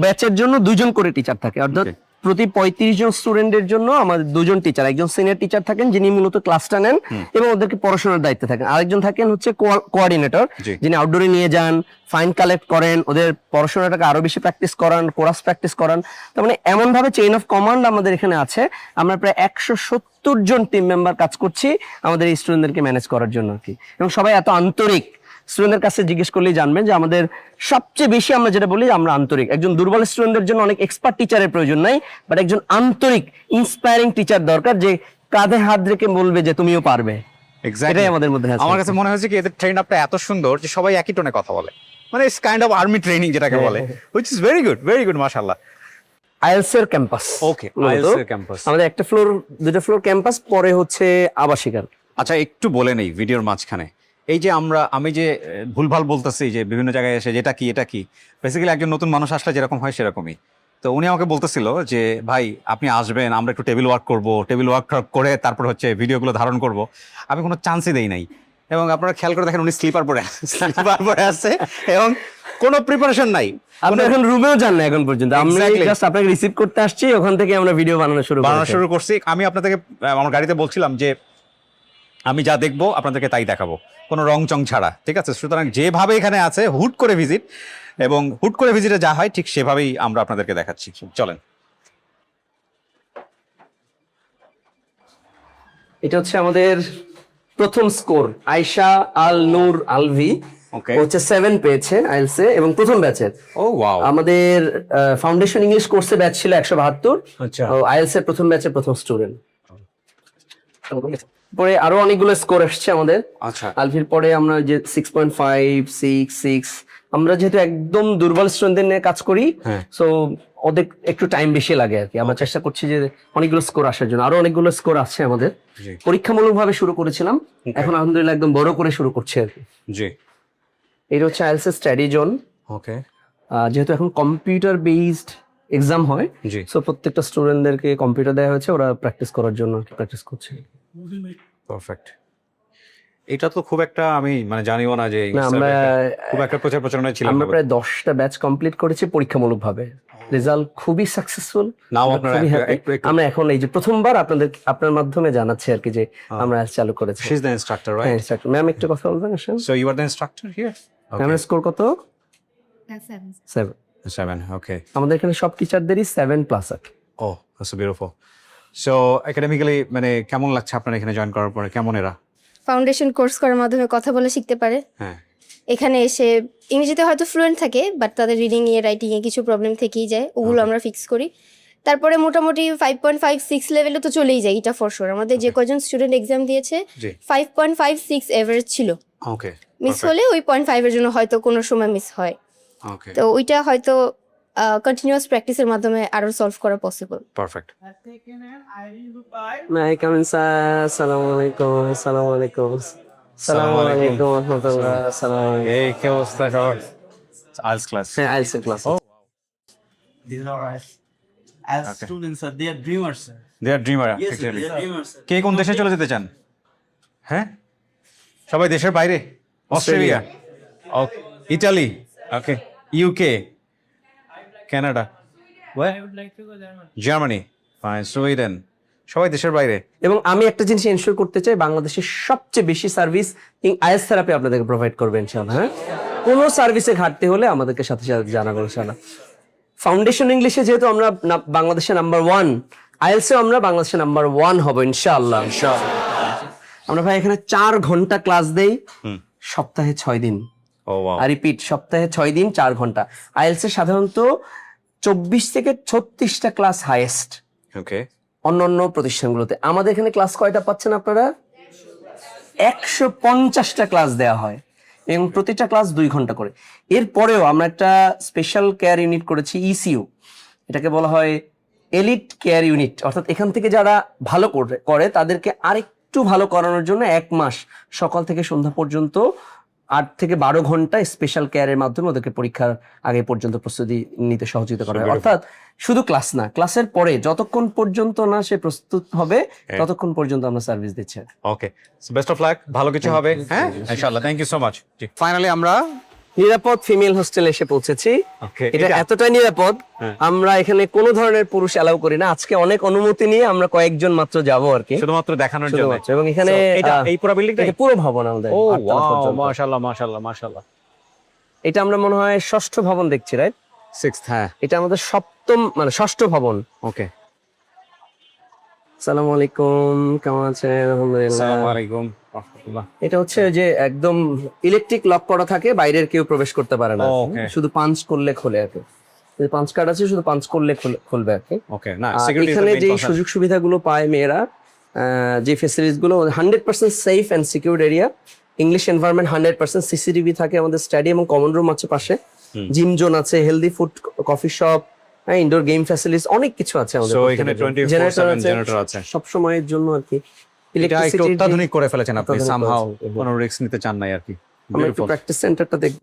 S2: ব্যাচের জন্য 2 জন করে টিচার থাকে, অর্থাৎ প্রতি 35 জন স্টুডেন্টের জন্য আমাদের 2 জন টিচার, একজন সিনিয়র টিচার থাকেন যিনি মূলত ক্লাসটা নেন এবং ওদেরকে পড়াশোনার দায়িত্বে থাকেন, আরেকজন থাকেন হচ্ছে কোঅর্ডিনেটর যিনি আউটডোরে নিয়ে যান, ফাইন কালেক্ট করেন, ওদের পড়াশোনাটাকে আরো বেশি প্র্যাকটিস করান, কোরাস প্র্যাকটিস করান। তার মানে এমন ভাবে চেইন অফ কমান্ড আমাদের এখানে আছে। আমরা প্রায় 170 জন টিম মেম্বার কাজ করছি আমাদের এই স্টুডেন্টদেরকে ম্যানেজ করার জন্য আর কি, এবং সবাই এত আন্তরিক। স্টুডেন্টদের কাছে জিজ্ঞেস করলেই জানবেন যে আমাদের সবচেয়ে বেশি আমরা যেটা বলি আমরা আন্তরিক। একজন দুর্বল স্টুডেন্টদের জন্য অনেক এক্সপার্ট টিচারের প্রয়োজন নাই, বাট একজন আন্তরিক ইন্সপায়ারিং টিচার দরকার যে কাঁধে হাত রেখে বলবে যে তুমিও পারবে। এটাই আমাদের মধ্যে আছে।
S1: আমার কাছে মনে হয়েছে কি এদের ট্রেন আপটা এত সুন্দর যে সবাই একই টোনে কথা বলে, মানে it's kind of army training যেটাকে বলে, হুইচ ইজ ভেরি গুড মাশাআল্লাহ।
S2: আইএলস এর ক্যাম্পাস।
S1: ওকে, আইএলস এর ক্যাম্পাস।
S2: আমাদের একটা ফ্লোর, 2টা ফ্লোর ক্যাম্পাস, পরে হচ্ছে আবাসিকার।
S1: আচ্ছা একটু বলে নেই ভিডিওর মাঝখানে, এই যে আমি যে ভুলভাল বলতেছি যে বিভিন্ন জায়গায় এসে এটা কি বেসিক্যালি একজন নতুন মানুষ আসলে যেরকম হয় সেরকমই। তো উনি আমাকে বলতেছিল যে ভাই আপনি আসবেন, আমরা একটু টেবিল ওয়ার্ক করে তারপর হচ্ছে ভিডিওগুলো ধারণ করব। আমি কোনো চান্সই দেই নাই, এবং আপনারা খেয়াল করে দেখেন উনি স্লিপার পরে আসছে এবং কোনো প্রিপারেশন নাই।
S2: আপনি এখন রুমেও যান না এখন পর্যন্ত, আমরা জাস্ট আপনাকে রিসিভ করতে আসছি, ওখান থেকে আমরা ভিডিও বানানো শুরু
S1: করছি। আমি আপনাদেরকে আমার গাড়িতে বলছিলাম যে আমি যা দেখবো আপনাদেরকে তাই দেখাবো, কোনো রং চং ছাড়া, ঠিক আছে। সুতরাং যেভাবে এখানে আছে হুট করে ভিজিট, এবং হুট করে ভিজিটে যা হয় ঠিক সেভাবেই আমরা আপনাদেরকে দেখাচ্ছি। চলেন।
S2: এটা হচ্ছে আমাদের প্রথম স্কোর, আয়শা আল নূর আলভি। হচ্ছে 7 পেয়েছে আইএলসে এবং প্রথম ব্যাচের।
S1: ও ওয়াও।
S2: আমাদের ফাউন্ডেশন ইংলিশ কোর্সে ব্যাচ ছিল 172।
S1: আচ্ছা,
S2: আইএলস এর প্রথম ব্যাচের প্রথম স্টুডেন্ট। পরে আরো অনেকগুলো স্কোর আসছে আমাদের।
S1: আচ্ছা,
S2: আলভির পরে আমরা যে 6.5 6 আমরা যেহেতু একদম দুর্বল স্টুডেন্টদের নিয়ে কাজ করি, সো ওদের একটু টাইম বেশি লাগে আর কি। আমরা চেষ্টা করছি যে অনেকগুলো স্কোর আসার জন্য, আরো অনেকগুলো স্কোর আছে আমাদের। পরীক্ষামূলক ভাবে শুরু করেছিলাম, এখন আলহামদুলিল্লাহ একদম বড় করে শুরু করছি আর কি।
S1: জি,
S2: এটা হচ্ছে আইএলস স্টাডি জোন।
S1: ওকে,
S2: যেহেতু এখন কম্পিউটার বেসড এক্সাম হয়, সো প্রত্যেকটা স্টুডেন্টদেরকে কম্পিউটার দেওয়া হয়েছে, ওরা প্র্যাকটিস করার জন্য প্র্যাকটিস করছে।
S1: পারফেক্ট। এটা তো খুব একটা আমি মানে জানিও না যে
S2: আমরা
S1: খুব একটা প্রচারণায় ছিলাম।
S2: আমরা প্রায় 10টা ব্যাচ কমপ্লিট করেছি পরীক্ষামূলক ভাবে, রেজাল্ট খুবই সাকসেসফুল। আমরা এখন এই যে প্রথমবার আপনার মাধ্যমে জানাচ্ছি আর কি যে আমরা চালু করেছি।
S1: She is the instructor, right?
S2: হ্যাঁ, ইনস্ট্রাক্টর। ম্যাম একটু কথা বলবেন আসেন।
S1: So you are the instructor here.
S2: ম্যামের স্কোর কত?
S1: 7। ওকে,
S2: আমাদের এখানে সব টিচারদেরই 7+ আছে।
S1: Oh that's beautiful. So academically মানে কেমন লাগছে আপনার এখানে জয়েন করার পরে? কেমন এরা?
S11: ফাউন্ডেশন কোর্স করার মাধ্যমে কথা বলে শিখতে পারে।
S1: হ্যাঁ,
S11: এখানে এসে ইংরেজিতে হয়তো ফ্লুয়েন্ট থাকে, বাট তাদের রিডিং এ রাইটিং এ কিছু প্রবলেম থেকেই যায়, ওগুলো আমরা ফিক্স করি। তারপরে মোটামুটি 5.56 লেভেলে তো চলেই যায়, এটা ফর শিওর। আমাদের যে কজন স্টুডেন্ট এক্সাম দিয়েছে 5.56 এভারেজ ছিল।
S1: ওকে,
S11: মিস হলে ওই 0.5 এর জন্য হয়তো কোনো সময় মিস হয়,
S1: ওকে,
S11: তো ওইটা হয়তো কন্টিনিউয়াস প্র্যাকটিসের মাধ্যমে আরো সলভ করা পসিবল।
S1: পারফেক্ট।
S2: নাই কামিন স্যার, আসসালামু আলাইকুম, আসসালামু আলাইকুম, আসসালামু আলাইকুম ওয়া রাহমাতুল্লাহ, আসসালামু আলাইকুম।
S1: এই কি অবস্থা সবার? IELTS class.
S2: হ্যাঁ, IELTS class.
S12: These are as students, sir. They are dreamers, sir.
S1: They are dreamer
S12: Yes, sir.
S1: Actually.
S12: They are dreamers, sir.
S1: কে কোন দেশে চলে যেতে চান? হ্যাঁ, সবাই দেশের বাইরে? Australia, okay, Italy, okay, UK, Canada,
S12: Where I would like to go, Germany.
S1: Germany, fine, Sweden, সবাই দেশের বাইরে।
S2: এবং আমি একটা জিনিস এনশিওর করতে চাই, বাংলাদেশের সবচেয়ে বেশি সার্ভিস আইএলটিএস থেরাপি আপনাদেরকে প্রোভাইড করবে ইনশাআল্লাহ। হ্যাঁ, কোনো সার্ভিসে ঘাটতি হলে আমাদেরকে সাথে সাথে জানাবেন ইনশাআল্লাহ। ফাউন্ডেশন ইংলিশে যেহেতু আমরা বাংলাদেশে নাম্বার 1, আইএলটিএসে আমরা বাংলাদেশে নাম্বার 1 হব ইনশাআল্লাহ। আমরা ভাই এখানে 4 ঘন্টা ক্লাস দেই, সপ্তাহে 6 দিন।
S1: ও ওয়াও,
S2: আর রিপিট, সপ্তাহে 6 দিন 4 ঘন্টা। আইএলটিএস এর সাধারণত 24 থেকে 36টা ক্লাস হাইয়েস্ট
S1: ওকে,
S2: অন্যান্য প্রতিষ্ঠানগুলোতে। আমাদের এখানে ক্লাস কয়টা পাচ্ছেন আপনারা? 150টা ক্লাস দেওয়া হয় এবং প্রতিটা ক্লাস 2 ঘন্টা করে। এরপরেও আমরা একটা স্পেশাল কেয়ার ইউনিট করেছি, ইসিইউ, এটাকে বলা হয় এলিট কেয়ার ইউনিট। অর্থাৎ এখান থেকে যারা ভালো করে তাদেরকে আরেকটু ভালো করানোর জন্য 1 মাস সকাল থেকে সন্ধ্যা পর্যন্ত 8 থেকে 12 ঘন্টা স্পেশাল কেয়ারের মাধ্যমে ওদেরকে পরীক্ষার আগে পর্যন্ত প্রস্তুতি নিতে সহযোগিতা করা হয়। অর্থাৎ শুধু ক্লাস না, ক্লাসের পরে যতক্ষণ পর্যন্ত না সে প্রস্তুত হবে ততক্ষণ পর্যন্ত আমরা সার্ভিস দিচ্ছি।
S1: Okay, so best of luck, ভালো কিছু হবে। হ্যাঁ, ইনশাআল্লাহ। Thank you so much. Finally আমরা
S2: নিরাপদ ফিমেল হোস্টেলে এসে পৌঁছেছি।
S1: Okay,
S2: এটা
S1: এটা-
S2: এতটাই নিরাপদ, আমরা এখানে কোনো ধরনের পুরুষ অ্যালাউ করি না। আজকে অনেক অনুমতি নিয়ে আমরা কয়েকজন মাত্র যাব আর কি,
S1: শুধুমাত্র দেখানোর জন্য।
S2: শুধুমাত্র। এবং এখানে
S1: So, এটা এই পুরো বিল্ডিংটা,
S2: এটা পুরো ভবন আমাদের।
S1: ও
S2: 8 তলা
S1: ওয়াও,
S2: পর্যন্ত।
S1: মাশাআল্লাহ মাশাআল্লাহ মাশাআল্লাহ।
S2: এটা আমরা মনে হয় 6ষ্ঠ ভবন দেখছি, রাইট?
S1: 6th, হ্যাঁ,
S2: এটা আমাদের 7ম মানে 6ষ্ঠ ভবন।
S1: ওকে।
S2: আসসালামু আলাইকুম, কেমন আছেন? আলহামদুলিল্লাহ।
S1: আসসালামু আলাইকুম রাহমাতুল্লাহ।
S2: এটা হচ্ছে যে একদম ইলেকট্রিক লক করা থাকে, বাইরের কেউ প্রবেশ করতে পারে না,
S1: Okay.
S2: শুধু পাঞ্চ করলে খোলে আর কি। পাঞ্চ কার্ড আছে, শুধু পাঞ্চ করলে খুলবে আর কি।
S1: ওকে, না,
S2: আর
S1: সিকিউরিটি
S2: এখানে যে সুযোগ সুবিধাগুলো পায় মেয়েরা, যে ফেসিলিটিস গুলো 100% safe and secure area, English environment 100%, CCTV থাকে, আমাদের স্টাডি এবং কমন রুম আছে পাশে, জিম জোন আছে, healthy food, coffee shop, indoor game facilities, অনেক কিছু আছে আমাদের।
S1: So, এখানে 24/7 জেনারেটর আছে
S2: সব সময়ের জন্য আর কি।
S1: এটা একটু
S2: Electricity র যে-
S1: অত্যাধুনিক করে ফেলেছেন আপনি,
S2: অত্যাধুনিক
S1: সামহাউ
S2: করেছেন।
S1: কোনো রিস্ক নিতে চান নাই আর কি।
S2: আমরা একটু প্র্যাকটিস সেন্টারটা দেখব।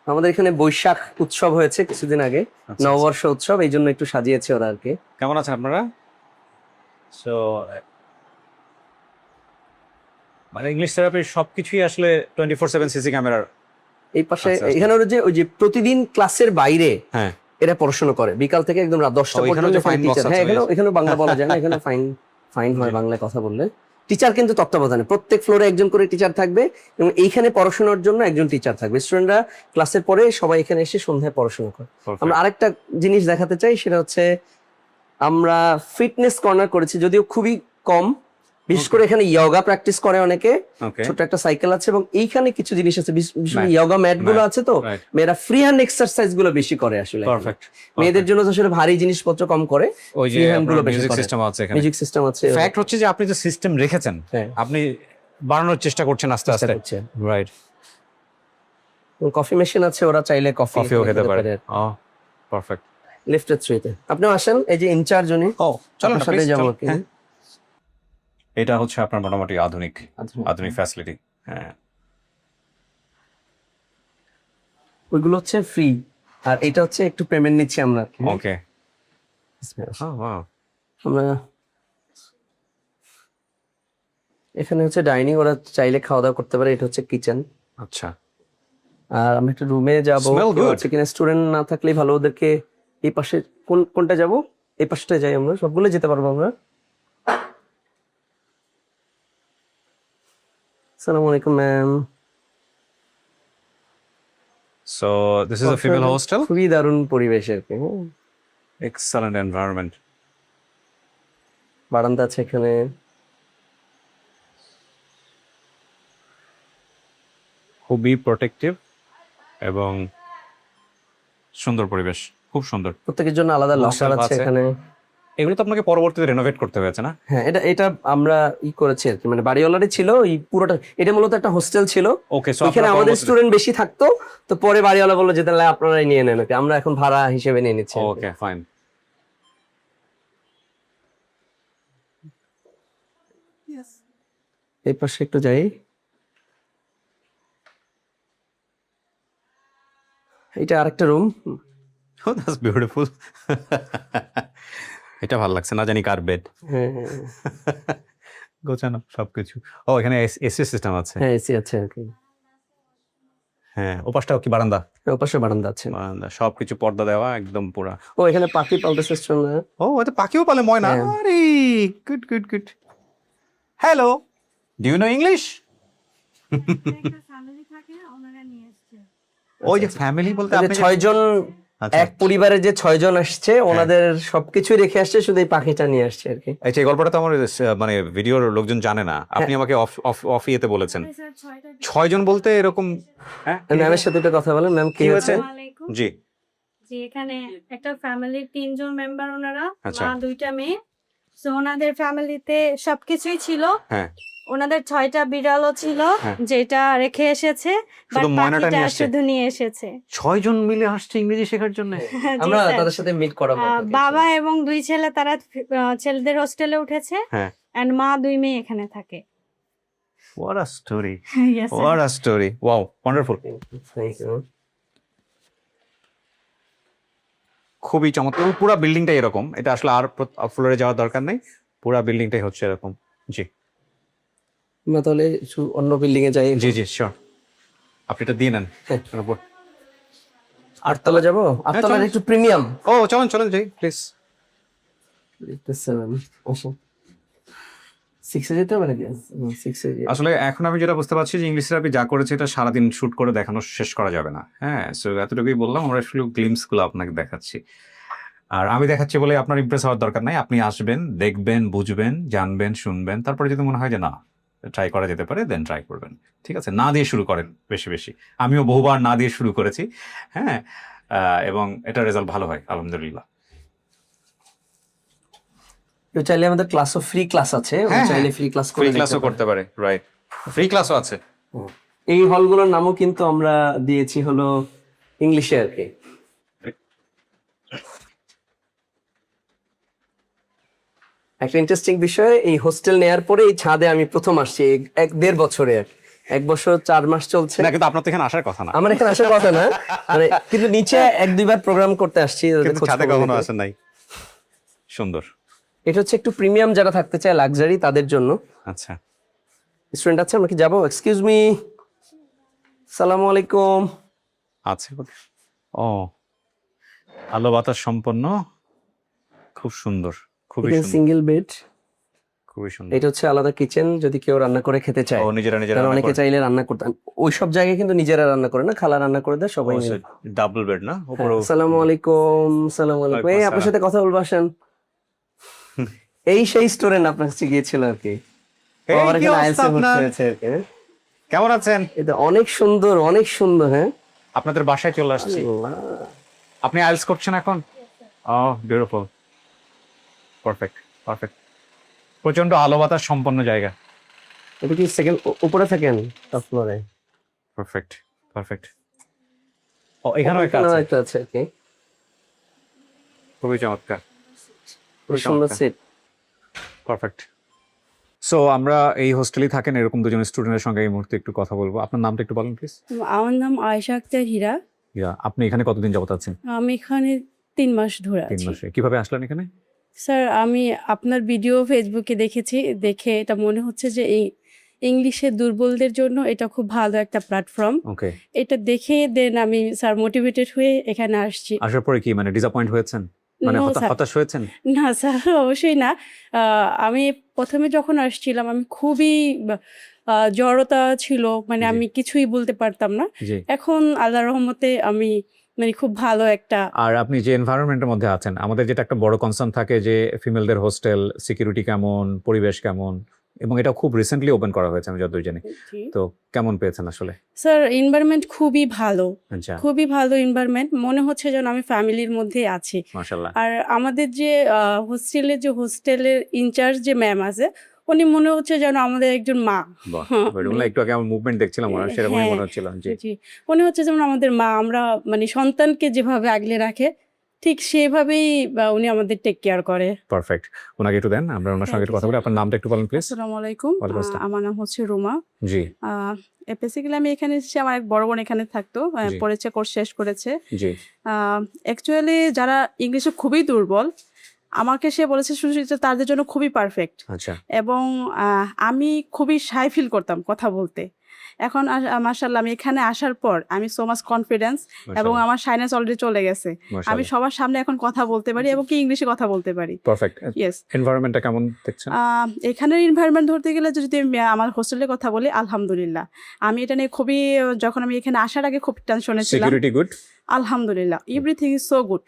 S2: আমাদের এখানে বৈশাখ উৎসব হয়েছে কিছুদিন আগে,
S1: আচ্ছা,
S2: নববর্ষ উৎসব, এই জন্য একটু সাজিয়েছে ওরা আর কি।
S1: কেমন আছেন আপনারা? সো মানে ইংলিশ থেরাপির সবকিছুই আসলে 24/7 সিসি ক্যামেরার।
S2: এই পাশে
S1: আচ্ছা, আচ্ছা।
S2: এখানে ওরা যে ওই যে প্রতিদিন ক্লাসের বাইরে
S1: হ্যাঁ,
S2: এরা পড়াশোনা করে, বিকাল থেকে একদম রাত 10টা
S1: ও, এখানেও
S2: পর্যন্ত
S1: যে fine box
S2: টিচার।
S1: আছে,
S2: হ্যাঁ,
S1: ওই
S2: এখানে বাংলা বলা যায় না, এখানে ফাইন হয় বাংলায় কথা বললে। টিচার কিন্তু তত্ত্বাবধানে, প্রত্যেক ফ্লোরে একজন করে টিচার থাকবে এবং এইখানে পড়াশোনার জন্য একজন টিচার থাকবে। স্টুডেন্টরা ক্লাসের পরে সবাই এখানে এসে সন্ধ্যায় পড়াশোনা করে।
S1: perfect.
S2: আমরা আরেকটা জিনিস দেখাতে চাই, সেটা হচ্ছে আমরা ফিটনেস কর্নার করেছি, যদিও খুবই কম। বিশেষ করে এখানে ইয়োগা প্র্যাকটিস করে অনেকে,
S1: Okay.
S2: ছোট একটা সাইকেল আছে এবং এইখানে কিছু জিনিস আছে, বিশেষ করে
S1: Mat.
S2: ইয়োগা ম্যাট গুলো
S1: Mat,
S2: আছে, তো
S1: right.
S2: মেয়েরা ফ্রি হ্যান্ড এক্সারসাইজ গুলো বেশি করে আসলে।
S1: Perfect.
S2: মেয়েদের জন্য তো আসলে ভারী জিনিসপত্র কম করে,
S1: ওই যে
S2: free hand গুলো বেশি
S1: মিউজিক
S2: করে।
S1: সিস্টেম আছে এখানে।
S2: মিউজিক সিস্টেম আছে।
S1: ফ্যাক্ট হচ্ছে যে আপনি যে সিস্টেম রেখেছেন,
S2: হ্যাঁ।
S1: আপনি বাড়ানোর চেষ্টা করছেন আস্তে
S2: চেষ্টা
S1: আস্তে,
S2: করছে।
S1: রাইট।
S2: কফি মেশিন আছে, ওরা চাইলে
S1: কফিও খেতে পারে। ও পারফেক্ট।
S2: লিফটের থ্রুতে আপনিও আসেন, এই যে ইনচার্জ উনি।
S1: ও চলো
S2: আপনার সাথে যাবো আর কি।
S1: এটা হচ্ছে আপনার মোটামুটি আধুনিক
S2: আধুনিক।
S1: ফ্যাসিলিটি। হ্যাঁ,
S2: ওইগুলো হচ্ছে ফ্রি, আর এটা হচ্ছে একটু পেমেন্ট নিচ্ছি আমরা আর কি।
S1: ওকে।
S2: আমরা এখানে হচ্ছে ডাইনিং, ওরা চাইলে খাওয়া দাওয়া করতে পারে। এটা হচ্ছে কিচেন।
S1: আচ্ছা,
S2: আর আমি একটু রুমে যাবো,
S1: Smell good.
S2: কিনা স্টুডেন্ট না থাকলেই ভালো, ওদেরকে এই পাশে কোনটা যাব, এই পাশটা যাই, আমরা সবগুলো যেতে পারবো আমরা। আসসালামু আলাইকুম ma'am.
S1: So this is a female hostel.
S2: খুবই দারুণ পরিবেশ আর কি।
S1: Excellent environment.
S2: বারান্দা আছে এখানে।
S1: খুবই প্রোটেক্টিভ এবং সুন্দর পরিবেশ, খুব সুন্দর।
S2: প্রত্যেকের জন্য আলাদা লকার আছে এখানে।
S1: এগুলো তো আপনাকে পরবর্তীতে রেনোভেট করতে হয়েছে না?
S2: হ্যাঁ, এটা আমরা করেছি আর কি, মানে বাড়িওয়ালারই ছিল এই পুরোটা। এটা মূলত একটা হোস্টেল ছিল,
S1: ওকে। সো
S2: এখানে আমাদের স্টুডেন্ট বেশি থাকতো, তো পরে বাড়িওয়ালা বললো যে তাহলে আপনারাই নিয়ে নেন, আমরা এখন ভাড়া হিসেবে নিয়ে নিচ্ছি।
S1: ওকে, ফাইন।
S2: এই পাশে একটু যাই। এটা আরেকটা রুম।
S1: Oh, that's beautiful. এটা ভালো লাগছে, না জানি কার বেড।
S2: হ্যাঁ,
S1: গোছানো সবকিছু। ও, এখানে এসি সিস্টেম আছে।
S2: হ্যাঁ, এসি আছে আর কি।
S1: হ্যাঁ, ওপাশটাও কি বারান্দা?
S2: ওপাশে বারান্দা আছে,
S1: বারান্দা, সবকিছু পর্দা দেওয়া একদম পুরা।
S2: ও এখানে পাখি পালতে সিস্টেম।
S1: ও, এটা পাখিও পালে ময়না।
S2: হ্যাঁ।
S1: আরে good good good. Hello, do you know English? ওই যে ফ্যামিলি বলতে আপনি
S2: 6 জন,
S1: আচ্ছা।
S2: এক পরিবারে যে 6 জন আসছে, ওনাদের সবকিছু রেখে আসছে, শুধু এই পাখিটা নিয়ে আসছে আর কি।
S1: আচ্ছা, এই গল্পটা তো আমার মানে ভিডিওর লোকজন জানে না, আপনি আমাকে অফ ইয়েতে বলেছেন। 6 জন বলতে এরকম? হ্যাঁ,
S2: ম্যামের সাথে একটু কথা বলেন। ম্যাম, কি হয়েছে?
S1: জি
S3: জি, এখানে একটা ফ্যামিলির 3 জন মেম্বার ওনারা,
S1: আচ্ছা।
S3: মা 2টা মেয়ে। সো ওনাদের ফ্যামিলিতে সবকিছুই ছিল।
S1: হ্যাঁ,
S3: ওনাদের 6টা বিড়ালও ছিল,
S1: হ্যাঁ।
S3: যেটা রেখে এসেছে,
S1: শুধু
S3: বাট
S1: ময়নাটা
S3: পাখিটা
S1: নিয়ে আসছে?
S3: শুধু নিয়ে এসেছে।
S1: 6 জন মিলে আসছে ইংরেজি শেখার জন্য?
S3: জি,
S2: আমরা
S3: স্যার।
S2: তাদের সাথে মিট করাবো।
S3: বাবা এবং 2 ছেলে, তারা ছেলেদের হোস্টেলে উঠেছে,
S1: হ্যাঁ।
S3: এন্ড মা 2 মেয়ে এখানে থাকে।
S1: What a story.
S3: Yes, sir.
S1: What a story. Wow, wonderful.
S2: Thank you.
S1: খুবই চমৎকার। পুরো বিল্ডিংটাই এরকম। এটা আসলে আর ফ্লোরে যাওয়ার দরকার নেই, পুরো বিল্ডিংটাই হচ্ছে এরকম। জি,
S2: আমরা তাহলে অন্য বিল্ডিং এ যাই।
S1: জি জি, শিওর। আপনি এটা দিয়ে নেন।
S2: আটতলা যাবো? আটতলার একটু প্রিমিয়াম।
S1: ও, চলুন চলুন, যাই প্লিজ।
S2: 6 এ যেতে হবে নাকি? 6 এ
S1: আসলে এখন আমি যেটা বুঝতে পারছি যে ইংলিশ থেরাপি যা করেছে এটা সারাদিন শুট করে দেখানো শেষ করা যাবে না। হ্যাঁ, সো এতটুকুই বললাম, আমরা শুধু গ্লিমস গুলো আপনাকে দেখাচ্ছি। আর আমি দেখাচ্ছি বলে আপনার ইমপ্রেস হওয়ার দরকার নাই। আপনি আসবেন, দেখবেন, বুঝবেন, জানবেন, শুনবেন, তারপরে যদি মনে হয় যে না ট্রাই করা যেতে পারে, দেন ট্রাই করবেন। ঠিক আছে, না দিয়ে শুরু করেন বেশি বেশি। আমিও বহুবার না দিয়ে শুরু করেছি। হ্যাঁ, এবং এটা রেজাল্ট ভালো হয় আলহামদুলিল্লাহ।
S2: কেউ চাইলে আমাদের ক্লাসও ফ্রি ক্লাস আছে, ও
S1: হ্যাঁ,
S2: চাইলে ফ্রি ক্লাস করে
S1: ফ্রি ক্লাসও করতে পারে। রাইট, ফ্রি ক্লাসও আছে।
S2: এই হলগুলোর নামও কিন্তু আমরা দিয়েছি হলো ইংলিশে আর কি। একটা ইন্টারেস্টিং বিষয়, এই হোস্টেল নেয়ার পরে এই ছাদে আমি প্রথম আসছি 1.5 বছরে। 1 বছর 4 মাস চলছে।
S1: না, কিন্তু আপনার তো এখানে আসার কথা না।
S2: আমার এখানে আসার কথা না, মানে কিন্তু নিচে 1-2 বার প্রোগ্রাম করতে আসছি।
S1: কিন্তু ছাদে কখনো আসেন নাই। সুন্দর।
S2: এটা হচ্ছে একটু প্রিমিয়াম, যারা থাকতে চায় লাক্সারি তাদের জন্য।
S1: আচ্ছা,
S2: স্টুডেন্ট আছে, আমরা কি যাবো? এক্সকিউজ মি, সালামু আলাইকুম।
S1: আছে। ও, আলো বাতাস সম্পন্ন, খুব সুন্দর, খুবই সুন্দর,
S2: সিঙ্গেল বেড।
S1: খুবই সুন্দর।
S2: এটা হচ্ছে আলাদা কিচেন, যদি কেউ রান্না করে খেতে চায়।
S1: ও, নিজেরা নিজেরা
S2: কারণ
S1: রান্না
S2: অনেকে
S1: করে?
S2: চাইলে রান্না করতে, ওই সব জায়গায় কিন্তু নিজেরা রান্না করে না, খালা রান্না করে দেয় সবাই মিলে।
S1: ডাবল বেড না উপরে?
S2: আসসালামু আলাইকুম। সালামু আলাইকুম। এই আপনার সাথে কথা বলবো, আসেন। এই সেই স্টুডেন্ট আপনার কাছে গিয়েছিল আর কি।
S1: এই,
S2: আমার
S1: কি
S2: এখানে
S1: অবস্থা
S2: আইএলটিএস
S1: আপনার?
S2: ভর্তি হয়েছে আর কি।
S1: কেমন আছেন?
S2: এটা অনেক সুন্দর, অনেক সুন্দর। হ্যাঁ,
S1: আপনাদের বাসায় চলে আসছি। আপনি আইএলটিএস করছেন এখন? ও, বিউটিফুল, পারফেক্ট পারফেক্ট। প্রচন্ড আলো বাতাস সম্পন্ন জায়গা।
S2: এটা কি সেকেন্ড উপরে থাকেন? টপ ফ্লোরে।
S1: Perfect perfect. ও, এখানেও একটা আছে।
S2: একটা আছে আর কি।
S1: খুবই চমৎকার,
S2: খুব সুন্দর সেট।
S1: পারফেক্ট। সো আমরা এই হোস্টেলেই থাকেন, এরকম দুজন স্টুডেন্টের সঙ্গে এই মুহূর্তে একটু কথা বলবো। আপনার নামটা একটু বলেন প্লিজ।
S13: আমার নাম আয়েশা আক্তার হীরা।
S1: আপনি এখানে কতদিন যাবত আছেন?
S13: আমি এখানে 3 মাস ধরে
S1: 3
S13: আছি।
S1: মাসে। কিভাবে আসলেন এখানে?
S13: স্যার, আমি আপনার ভিডিও ফেসবুকে দেখেছি, দেখে এটা মনে হচ্ছে যে এই ইংলিশে দুর্বলদের জন্য এটা খুব ভালো একটা প্ল্যাটফর্ম।
S1: ওকে।
S13: এটা দেখে দেন আমি স্যার মোটিভেটেড হয়ে এখানে আসছি।
S1: আসার পরে কি মানে ডিসঅ্যাপয়েন্ট হয়েছেন, মানে
S13: No, sir.
S1: হতাশ হয়েছেন?
S13: না স্যার, অবশ্যই না। আমি প্রথমে যখন আসছিলাম আমি খুবই জড়তা ছিল, মানে
S1: জি।
S13: আমি কিছুই বলতে পারতাম না।
S1: জি।
S13: এখন আল্লাহর রহমতে আমি মানে খুব ভালো একটা।
S1: আর আপনি যে এনভায়রনমেন্টের মধ্যে আছেন, আমাদের যেটা একটা বড় কনসার্ন থাকে যে ফিমেলদের হোস্টেল, সিকিউরিটি কেমন, পরিবেশ কেমন, এবং এটা খুব রিসেন্টলি ওপেন করা হয়েছে আমি যতদূর জানি। তো কেমন পেয়েছেন আসলে?
S13: স্যার এনভায়রনমেন্ট খুবই ভালো,
S1: আচ্ছা,
S13: খুবই ভালো এনভায়রনমেন্ট, মনে হচ্ছে যেন আমি ফ্যামিলির মধ্যেই আছি।
S1: মাশাআল্লাহ।
S13: আর আমাদের যে হোস্টেলের ইনচার্জ যে ম্যাম আছে, উনি মনে হচ্ছে যেন আমাদের একজন মা।
S1: বাহ,
S13: হ্যাঁ,
S1: বেডরুমে একটু আগে আমার মুভমেন্ট দেখছিলাম, সেরকমই
S13: হ্যাঁ,
S1: মনে হচ্ছিল। জি,
S13: জি, মনে হচ্ছে যেমন আমাদের মা। আমরা মানে সন্তানকে যেভাবে আগলে রাখে ঠিক সেভাবেই উনি আমাদের টেক কেয়ার করে।
S1: পারফেক্ট। ওনাকে একটু দেন, আমরা ওনার সঙ্গে একটু কথা বলি। আপনার নামটা একটু বলেন প্লিজ।
S13: আসসালামু আলাইকুম।
S1: ওয়ালাইকুম আসসালাম।
S13: আমার নাম হচ্ছে রুমা।
S1: জি,
S13: বেসিক্যালি আমি এখানে এসেছি, আমার এক বড় বোন এখানে থাকতো,
S1: জি।
S13: পড়েছে, কোর্স শেষ করেছে।
S1: জি,
S13: অ্যাকচুয়ালি যারা ইংলিশে খুবই দুর্বল, আমাকে সে বলেছে সুচিত্রা তাদের জন্য খুবই পারফেক্ট।
S1: আচ্ছা,
S13: এবং আমি খুবই শাই ফিল করতাম কথা বলতে। এখন মাশাআল্লাহ আমি এখানে আসার পর আমি সো মাচ কনফিডেন্স এবং আমার শাইনেস অলরেডি চলে গেছে। আমি
S1: মাশাআল্লাহ,
S13: সবার সামনে এখন কথা বলতে পারি এবং কি ইংলিশে কথা বলতে পারি।
S1: পারফেক্ট।
S13: ইয়েস।
S1: এনভায়রনমেন্টটা কেমন দেখছেন?
S13: এখানের এনভায়রনমেন্ট ধরতে গেলে যদি আমি আমার হোস্টেলের কথা বলি, আলহামদুলিল্লাহ আমি এটা নিয়ে খুবই, যখন আমি এখানে আসার আগে খুব টেনশনে ছিলাম।
S1: Security good?
S13: আলহামদুলিল্লাহ everything is so good,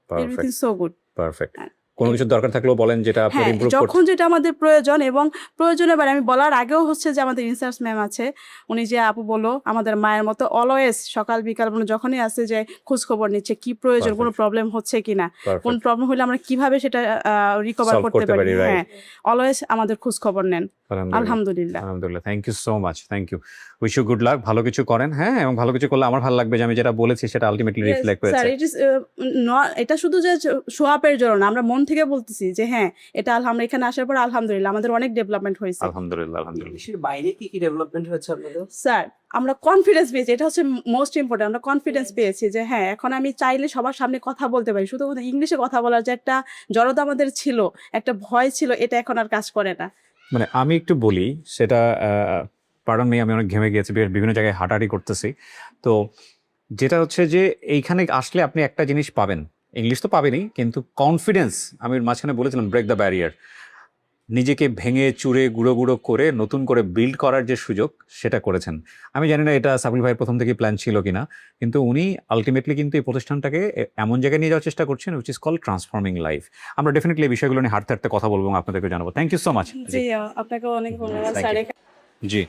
S13: everything so good.
S1: Perfect. কোনো কিছু দরকার থাকলেও বলেন যেটা আপনার
S13: হ্যাঁ,
S1: ইমপ্রুভ
S13: যখন
S1: করতে।
S13: যেটা আমাদের প্রয়োজন, এবং প্রয়োজনের বারে আমি বলার আগেও হচ্ছে যে আমাদের ইনচার্জ ম্যাম আছে, উনি যে আপু বলো আমাদের মায়ের মতো অলওয়েজ সকাল বিকাল মানে যখনই আসে যে খোঁজ খবর নিচ্ছে কি প্রয়োজন, কোনো প্রবলেম হচ্ছে কিনা, কোন প্রবলেম হলে আমরা কিভাবে সেটা রিকভার
S1: Solve
S13: করতে
S1: করতে
S13: পারি।
S1: পারি, right.
S13: হ্যাঁ, অলওয়েজ আমাদের খোঁজ খবর নেন। আলহামদুলিল্লাহ।
S1: আলহামদুলিল্লাহ, thank you so much, thank you. Wish you good luck, ভালো কিছু করেন। হ্যাঁ, এবং ভালো কিছু করলে আমার ভালো লাগবে যে আমি যেটা বলেছি সেটা আলটিমেটলি রিফ্লেক্ট
S13: স্যার
S1: হয়েছে।
S13: এটা শুধু যে শো আপের জন্য না, আমরা মন থেকে বলতেছি যে হ্যাঁ এটা আমরা এখানে আসার পর আলহামদুলিল্লাহ আমাদের অনেক ডেভেলপমেন্ট হয়েছে।
S1: আলহামদুলিল্লাহ, আলহামদুলিল্লাহ।
S2: ইংলিশের বাইরে কি কি ডেভেলপমেন্ট হয়েছে আপনাদের?
S13: স্যার আমরা কনফিডেন্স পেয়েছি, এটা হচ্ছে মোস্ট ইম্পর্টেন্ট। আমরা কনফিডেন্স পেয়েছি যে হ্যাঁ এখন আমি চাইলে সবার সামনে কথা বলতে পারি। শুধু ইংলিশে কথা বলার যে একটা জড়তা আমাদের ছিল, একটা ভয় ছিল, এটা এখন আর কাজ করে না।
S1: মানে আমি একটু বলি সেটা, পার্ডন মি, আমি অনেক ঘেমে গিয়েছি, বিভিন্ন জায়গায় হাঁটাহাঁটি করতেছি। তো যেটা হচ্ছে যে এইখানে আসলে আপনি একটা জিনিস পাবেন, ইংলিশ তো পাবেনই, কিন্তু কনফিডেন্স। আমি মাঝখানে বলেছিলাম ব্রেক দ্য ব্যারিয়ার, নিজেকে ভেঙে চুরে গুঁড়ো গুঁড়ো করে নতুন করে বিল্ড করার যে সুযোগ সেটা করেছেন। আমি জানি না এটা সাবির ভাইয়ের প্রথম থেকে প্ল্যান ছিল কিনা, কিন্তু উনি আলটিমেটলি কিন্তু এই প্রতিষ্ঠানটাকে এমন জায়গায় নিয়ে যাওয়ার চেষ্টা করছেন which is call transforming life. আমরা ডেফিনেটলি এই বিষয়গুলো নিয়ে হাঁটতে হাঁটতে কথা বলবো এবং আপনাদেরকে জানাবো। Thank you so much.
S13: জি, আপনাকে অনেক ধন্যবাদ
S1: Thank
S13: স্যার।
S1: you. জি,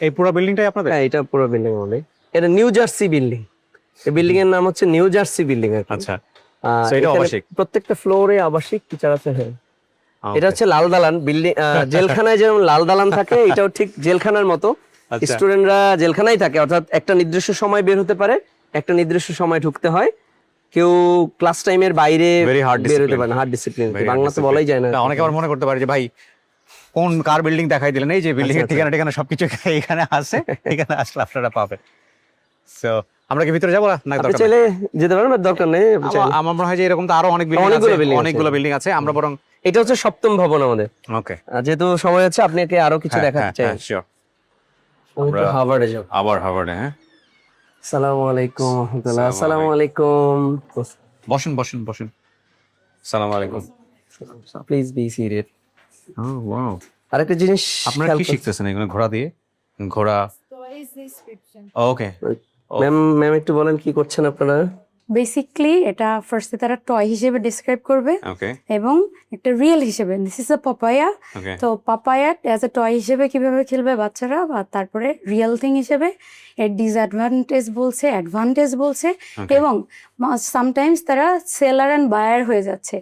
S1: এই পুরো বিল্ডিংটাই আপনাদের?
S2: হ্যাঁ, এটা পুরো বিল্ডিং আমাদের। এটা নিউ জার্সি বিল্ডিং। এই বিল্ডিং এর নাম হচ্ছে নিউ জার্সি বিল্ডিং।
S1: আচ্ছা,
S2: আচ্ছা,
S1: So এটা আবাসিক?
S2: প্রত্যেকটা ফ্লোরে আবাসিক টিচার আছে। হ্যাঁ, এটা হচ্ছে লাল দালান বিল্ডিং। জেলখানায় যেমন লাল দালান থাকে, এটাও ঠিক জেলখানার মতো।
S1: আচ্ছা।
S2: স্টুডেন্টরা জেলখানায় থাকে, অর্থাৎ একটা নির্দিষ্ট সময় বের হতে পারে, একটা নির্দিষ্ট সময় ঢুকতে হয়। কেউ ক্লাস টাইমের বাইরে
S1: Very hard
S2: বের হতে
S1: discipline.
S2: পারে না। Hard discipline,
S1: Very hard
S2: Bangla তো
S1: discipline.
S2: বলাই যায় না।
S1: অনেকে আবার মনে করতে পারে যে ভাই কোন কার বিল্ডিং দেখাই দিলেন, এই যে বিল্ডিং এর
S2: আচ্ছা,
S1: ঠিকানা ঠিকানা সবকিছু এখানে আছে, এখানে আসলে আপনারা পাবেন। সো আমরা কি ভিতরে যাবো না?
S2: আপনি
S1: দরকার নেই?
S2: চাইলে যেতে পারেন, আর দরকার নেই।
S1: আমার মনে হয় যে এরকম তো আরো অনেক বিল্ডিং
S2: অনেকগুলো
S1: আছে,
S2: building আছে।
S1: অনেকগুলো বিল্ডিং আছে। আমরা বরং
S2: এটা হচ্ছে সপ্তম ভবন আমাদের।
S1: ওকে,
S2: যেহেতু সময় হচ্ছে, আপনাকে আরো কিছু দেখাতে চাই।
S1: শিওর।
S2: আমরা হার্ভার্ডে যাব।
S1: আবার হার্ভার্ডে? হ্যাঁ,
S2: আসসালামু আলাইকুম ওয়া রাহমাতুল্লাহ। আসসালামু আলাইকুম।
S1: বসেন বসেন বসেন। আসসালামু আলাইকুম।
S2: Please be seated.
S1: Oh wow,
S2: আরেকটা জিনিস
S1: আপনারা কি শিখতেছেন এগুলো? ঘোড়া দিয়ে? ঘোড়া? ওকে,
S2: ম্যাম একটু বলেন কি করছেন আপনারা?
S3: বেসিকলি এটা ফার্স্টে তারা টয় হিসেবে ডিসক্রাইব করবে
S1: ওকে,
S3: এবং একটা রিয়েল হিসেবে দিস ইজ আ পাপায়া।
S1: ওকে,
S3: তো পাপায়া অ্যাজ এ টয় হিসেবে কিভাবে খেলবে বাচ্চারা, বা তারপরে রিয়েল থিং হিসেবে এর ডিসঅ্যাডভান্টেজ বলছে, অ্যাডভান্টেজ বলছে, এবং সামটাইমস তারা সেলার অ্যান্ড বায়ার হয়ে যাচ্ছে,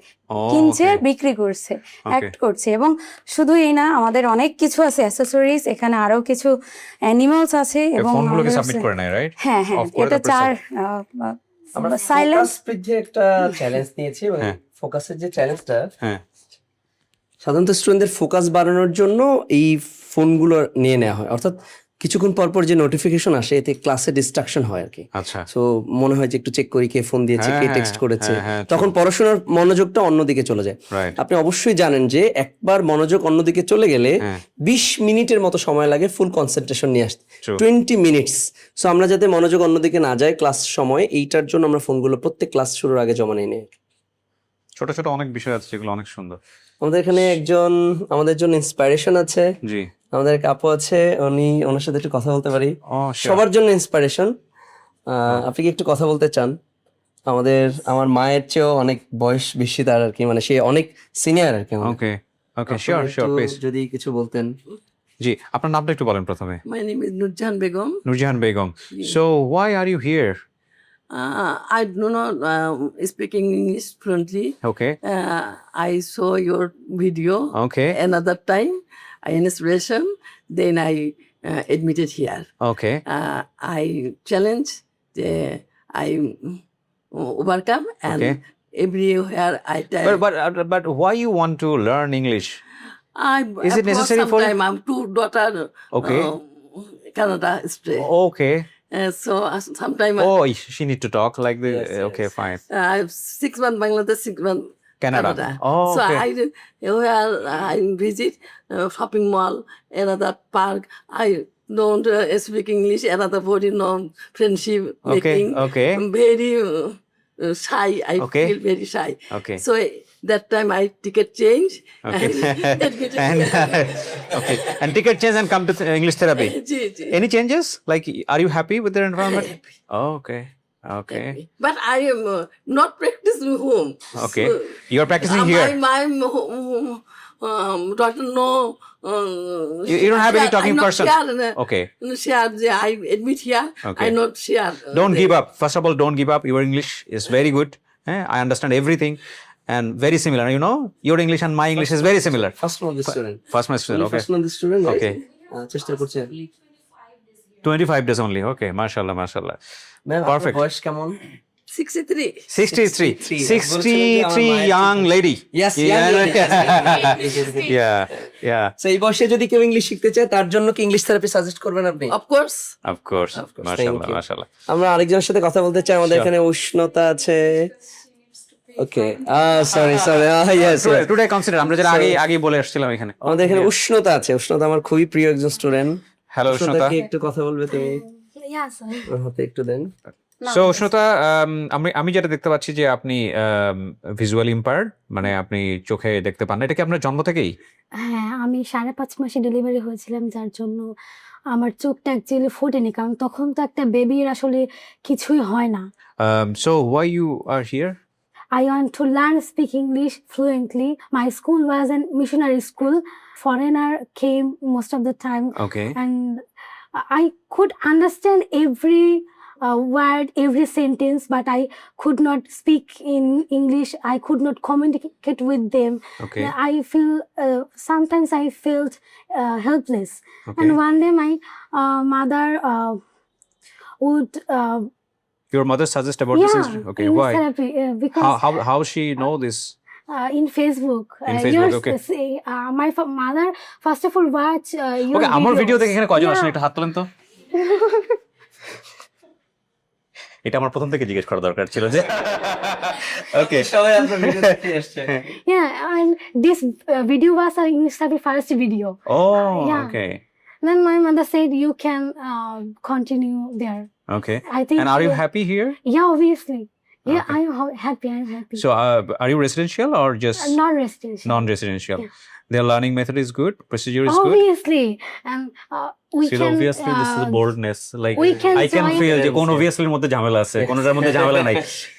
S3: কিনছে বিক্রি করছে, অ্যাক্ট করছে। এবং শুধু এই না, আমাদের অনেক কিছু আছে অ্যাসেসরিজ, এখানে আরো কিছু অ্যানিমালস আছে। এবং
S1: ফোনগুলোকে সাবমিট করে নাই, রাইট?
S3: হ্যাঁ হ্যাঁ,
S1: Off করে
S3: এটা
S1: তারপরে
S3: চার
S2: আমরা
S3: সাইলেন্স
S2: ফোকাস বৃদ্ধির একটা চ্যালেঞ্জ নিয়েছি। মানে
S1: হ্যাঁ।
S2: ফোকাসের যে চ্যালেঞ্জটা,
S1: হ্যাঁ,
S2: সাধারণত স্টুডেন্টদের ফোকাস বাড়ানোর জন্য এই ফোনগুলো নিয়ে নেওয়া হয়। অর্থাৎ কিছুক্ষণ পর পর যে নোটিফিকেশন আসে, এতে ক্লাসে ডিস্ট্রাকশন হয় আর কি।
S1: আচ্ছা,
S2: সো মনে হয় যে একটু চেক করি কে ফোন দিয়েছে, কে
S1: হ্যাঁ,
S2: টেক্সট করেছে।
S1: হ্যাঁ,
S2: তখন পড়াশোনার মনোযোগটা অন্যদিকে চলে যায়।
S1: রাইট,
S2: আপনি অবশ্যই জানেন যে একবার মনোযোগ অন্যদিকে চলে গেলে
S1: হ্যাঁ।
S2: 20 মিনিটের মতো সময় লাগে ফুল কনসেন্ট্রেশন নিয়ে আসতে।
S1: True.
S2: 20 মিনিটস। সো আমরা যাতে মনোযোগ অন্যদিকে না যায় ক্লাস সময়, এইটার জন্য আমরা ফোনগুলো প্রত্যেক ক্লাস শুরুর আগে জমা নিয়ে নিই।
S1: ছোট ছোট অনেক বিষয় আছে যেগুলো অনেক সুন্দর।
S2: আমাদের এখানে একজন আমাদের জন্য ইন্সপিরেশন আছে।
S1: জি,
S2: আমাদের এক আপু আছে, ওনার সাথে একটু কথা বলতে পারি।
S1: ও sure.
S2: সবার জন্য ইন্সপিরেশন। আপনি কি একটু কথা বলতে চান? আমার মায়ের চেয়েও অনেক বয়স বেশি তার আর কি, মানে সে অনেক সিনিয়র আর কি।
S1: ওকে, ওকে
S2: আপনি
S1: শিওর
S2: একটু
S1: প্লিজ
S2: যদি কিছু বলতেন।
S1: জি আপনার নামটা একটু বলেন প্রথমে।
S8: My name is Nurjan Begum.
S1: Nurjahan Begum, so why are you here?
S8: I do not speak English fluently.
S1: Okay
S8: I saw your video
S1: okay
S8: another time, inspiration. Then I admitted here.
S1: Okay
S8: I challenge, I overcome, and
S1: Okay.
S8: everywhere I tell.
S1: but why you want to learn English? Is it necessary for you?
S8: I'm two daughter.
S1: Okay.
S8: Canada stay.
S1: Okay.
S8: So sometimes
S1: Oh, she need to talk like the.
S2: Yes,
S1: Okay,
S2: yes.
S1: fine.
S8: I have 6 months Bangladesh, 6 months
S1: Canada. Oh,
S8: So
S1: okay.
S8: I visit shopping mall, another park. I don't speak English. Another body no friendship
S1: Okay,
S8: making.
S1: okay.
S8: I'm very shy. I
S1: Okay.
S8: feel very shy.
S1: Okay.
S8: So that time I ticket change.
S1: Okay.
S8: admitted
S1: and
S8: here.
S1: okay, and ticket change and come to English therapy.
S8: Ji, ji.
S1: Any changes? Like, are you happy with their environment?
S8: Happy.
S1: Oh, okay. Okay.
S8: But I am not practicing home.
S1: Okay.
S8: So,
S1: You are practicing here.
S8: My daughter no.
S1: You don't have any talking
S8: I not
S1: person.
S8: Share,
S1: Okay.
S8: share. I admit here.
S1: Okay.
S8: I not share.
S1: Don't give up. First of all, don't give up. Your English is very good. I understand everything and very similar. You know, your English and my English is very similar.
S2: First month student.
S1: First my student. Okay.
S2: First month student. right?
S1: Okay.
S2: চেষ্টা করছেন।
S1: 25 days only. Okay. Mashallah, mashallah.
S2: Ma'am আপনার
S1: Perfect.
S2: বয়স কেমন?
S8: 63.
S1: 63.
S2: 63
S1: young lady.
S2: Yes,
S1: Yeah.
S2: young lady.
S1: Yeah. Yeah.
S2: So এই বয়সে যদি কেউ English শিখতে চায় তার জন্য কি ইংলিশ থেরাপি সাজেস্ট করবেন আপনি?
S8: Of course.
S1: Of course.
S2: Thank
S1: Mashallah,
S2: you.
S1: mashallah.
S2: আমরা আরেকজনের সাথে কথা বলতে চাই, আমাদের
S1: Sure.
S2: এখানে উষ্ণতা আছে। ওকে সরি ইয়েস
S1: Today consider আমরা যারা আগে বলে আসছিলাম এখানে।
S2: আমাদের এখানে উষ্ণতা আছে। উষ্ণতা আমার খুবই প্রিয় একজন স্টুডেন্ট।
S1: হ্যালো উষ্ণতা।
S2: কি একটু কথা বলবে তুমি?
S3: Yeah, sir.
S2: ওর হাতে একটু দেন।
S1: সো উষ্ণতা, আমি যেটা দেখতে পাচ্ছি যে আপনি ভিজুয়ালি ইম্পায়ার্ড, মানে আপনি চোখে দেখতে পান না। এটা কি আপনার জন্ম থেকেই?
S3: হ্যাঁ, আমি 5.5 মাসে ডেলিভারি হয়েছিলাম, যার জন্য আমার চোখটা অ্যাকচুয়ালি ফোটেনি, কারণ তখন তো একটা বেবির আসলে কিছুই হয় না।
S1: So why you are here?
S3: I want to learn speak English fluently. My school was a missionary school. Foreigner came most of the time,
S1: Okay.
S3: and I could understand every word, every sentence, but I could not speak in English. I could not communicate with them.
S1: Okay.
S3: I feel sometimes I felt helpless.
S1: Okay.
S3: And one day my mother would
S1: Your mother suggest about this? Okay.
S3: in
S1: Why?
S3: therapy because
S1: How she know this?
S3: in Facebook.
S1: In Facebook, okay.
S3: My mother first of all watch your
S1: Okay, আমার video দেখে এখানে কয়জন
S3: Yeah.
S1: আসেন একটু হাত তোলেন তো। এটা আমার প্রথম থেকে জিজ্ঞেস করা দরকার ছিল যে। ওকে।
S2: সবাই আপনার ভিডিও দেখতে আসছে।
S3: Yeah, and this video was our English therapy first video.
S1: Oh,
S3: Yeah.
S1: okay.
S3: Then my mother said you can continue there.
S1: Okay.
S3: I think.
S1: And are you happy here?
S3: Yeah, obviously. Yeah,
S1: Okay.
S3: I am happy. I am happy.
S1: So are you residential or just
S3: Not residential.
S1: non-residential?
S3: Yeah.
S1: Their learning method is good, procedure is good.
S3: Obviously, and we
S1: See,
S3: can.
S1: obviously this is boldness. Like
S3: we can
S1: I can
S3: join-
S1: feel যে কোন obviously এর মধ্যে ঝামেলা আছে, কোনটার মধ্যে ঝামেলা নাই।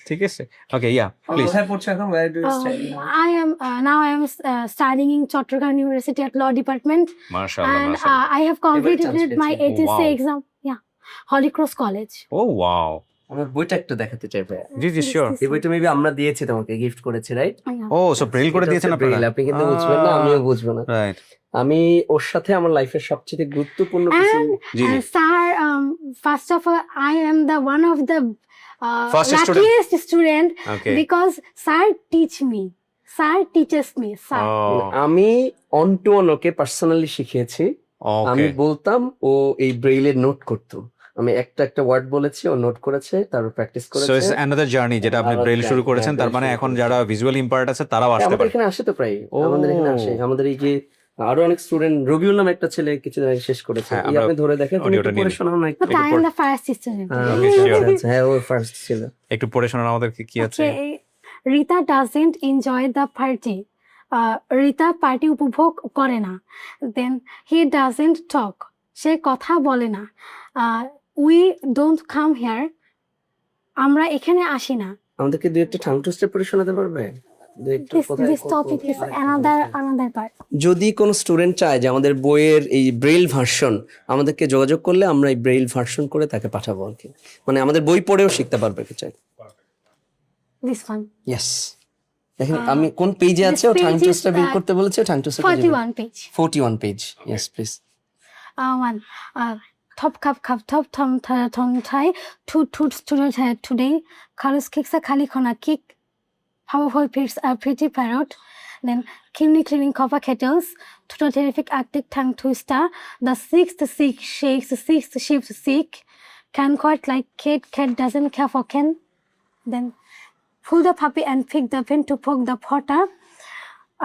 S1: ঠিক আছে? Okay, yeah, please.
S2: কোথায় পড়ছো এখন? Where do you study?
S3: I am now. I am studying in Chattogram University at Law Department,
S1: Mashallah,
S3: and
S1: mashallah.
S3: I have completed my
S1: Oh,
S3: HSC
S1: wow.
S3: exam. Yeah, Holy Cross College.
S1: Oh, wow.
S2: আমার বইটা একটু দেখাতে চাই ভাই।
S1: জি জি sure.
S2: এই বইটা maybe আমরা দিয়েছি তোমাকে, গিফট করেছি, রাইট?
S1: ও সো ব্রেল করে দিয়েছেন আপনারা?
S2: আপনি কিন্তু বুঝবেন না, আমিও বুঝবো না।
S1: রাইট।
S2: আমি ওর সাথে আমার লাইফের সবচেয়ে গুরুত্বপূর্ণ কিছু।
S3: And sir, first of all, I am the one of the
S1: First student.
S3: luckiest student
S1: Okay.
S3: because sir teach me. Sir teaches me. Sir.
S1: Oh,
S2: আমি one to one okay personally শিখিয়েছি। আমি
S1: okay.
S2: বলতাম, ও এই ব্রেইলের note করতো। আমি একটা word বলেছি, ও note করেছে, তারপর প্র্যাকটিস
S1: So
S2: করেছে।
S1: it's another journey যেটা আপনি ব্রেল শুরু করেছেন, তার মানে এখন যারা ভিজুয়ালি ইম্পায়ার্ড আছে তারাও আসতে
S2: আমাদের
S1: পারে।
S2: এখানে আসে তো প্রায়,
S1: ও।
S2: আমাদের এখানে আসে। আমাদের এই যে আরো অনেক স্টুডেন্ট, রবিউল নামে একটা ছেলে কিছুদিন আগে শেষ করেছে।
S1: হ্যাঁ,
S2: এই
S1: আমরা
S2: আপনি ধরে দেখেন, তুমি
S1: অডিওটা
S2: একটু
S1: নিয়ে
S2: পড়ে শোনাও না একটু।
S3: But I am the first student.
S1: Okay, sure.
S2: হ্যাঁ, ও ফার্স্ট ছিল।
S1: একটু পড়ে শোনান আমাদেরকে কি আছে।
S3: Okay, Rita doesn't enjoy the party. Rita party উপভোগ করে না। Then he doesn't talk. সে কথা বলে না। We don't come here. আমরা এখানে আসি না।
S2: আমাদেরকে দুই একটা ঠাং টুস্টে পড়ে শোনাতে পারবে?
S3: This topic is another part.
S2: যদি কোনো স্টুডেন্ট চায় যে আমাদের বইয়ের এই ব্রেইল ভার্সন আমাদেরকে যোগাযোগ করলে আমরা এই ব্রেইল ভার্সন করে তাকে পাঠাবো আর কি, মানে আমাদের বই পড়েও শিখতে পারবে কি চাই।
S3: This one.
S2: ইয়েস, দেখেন আমি কোন পেজে আছে, ও
S3: This
S2: ঠাং
S3: page
S2: টুসটা
S3: is,
S2: বিল করতে বলেছে, ঠাং টুসটা
S3: 41 page.
S2: 41 page. Yes please.
S3: One. Top cup top tom thai two student today. Carlos kicks a Kalikona kick. Powerful pits are pretty parrot. Then cleaning copper kettles. Total terrific arctic tongue twister. The sixth sick shakes, the sixth shapes sick. Can quite like cat doesn't care for Ken. Then pull the puppy and pick the pin to poke the potter.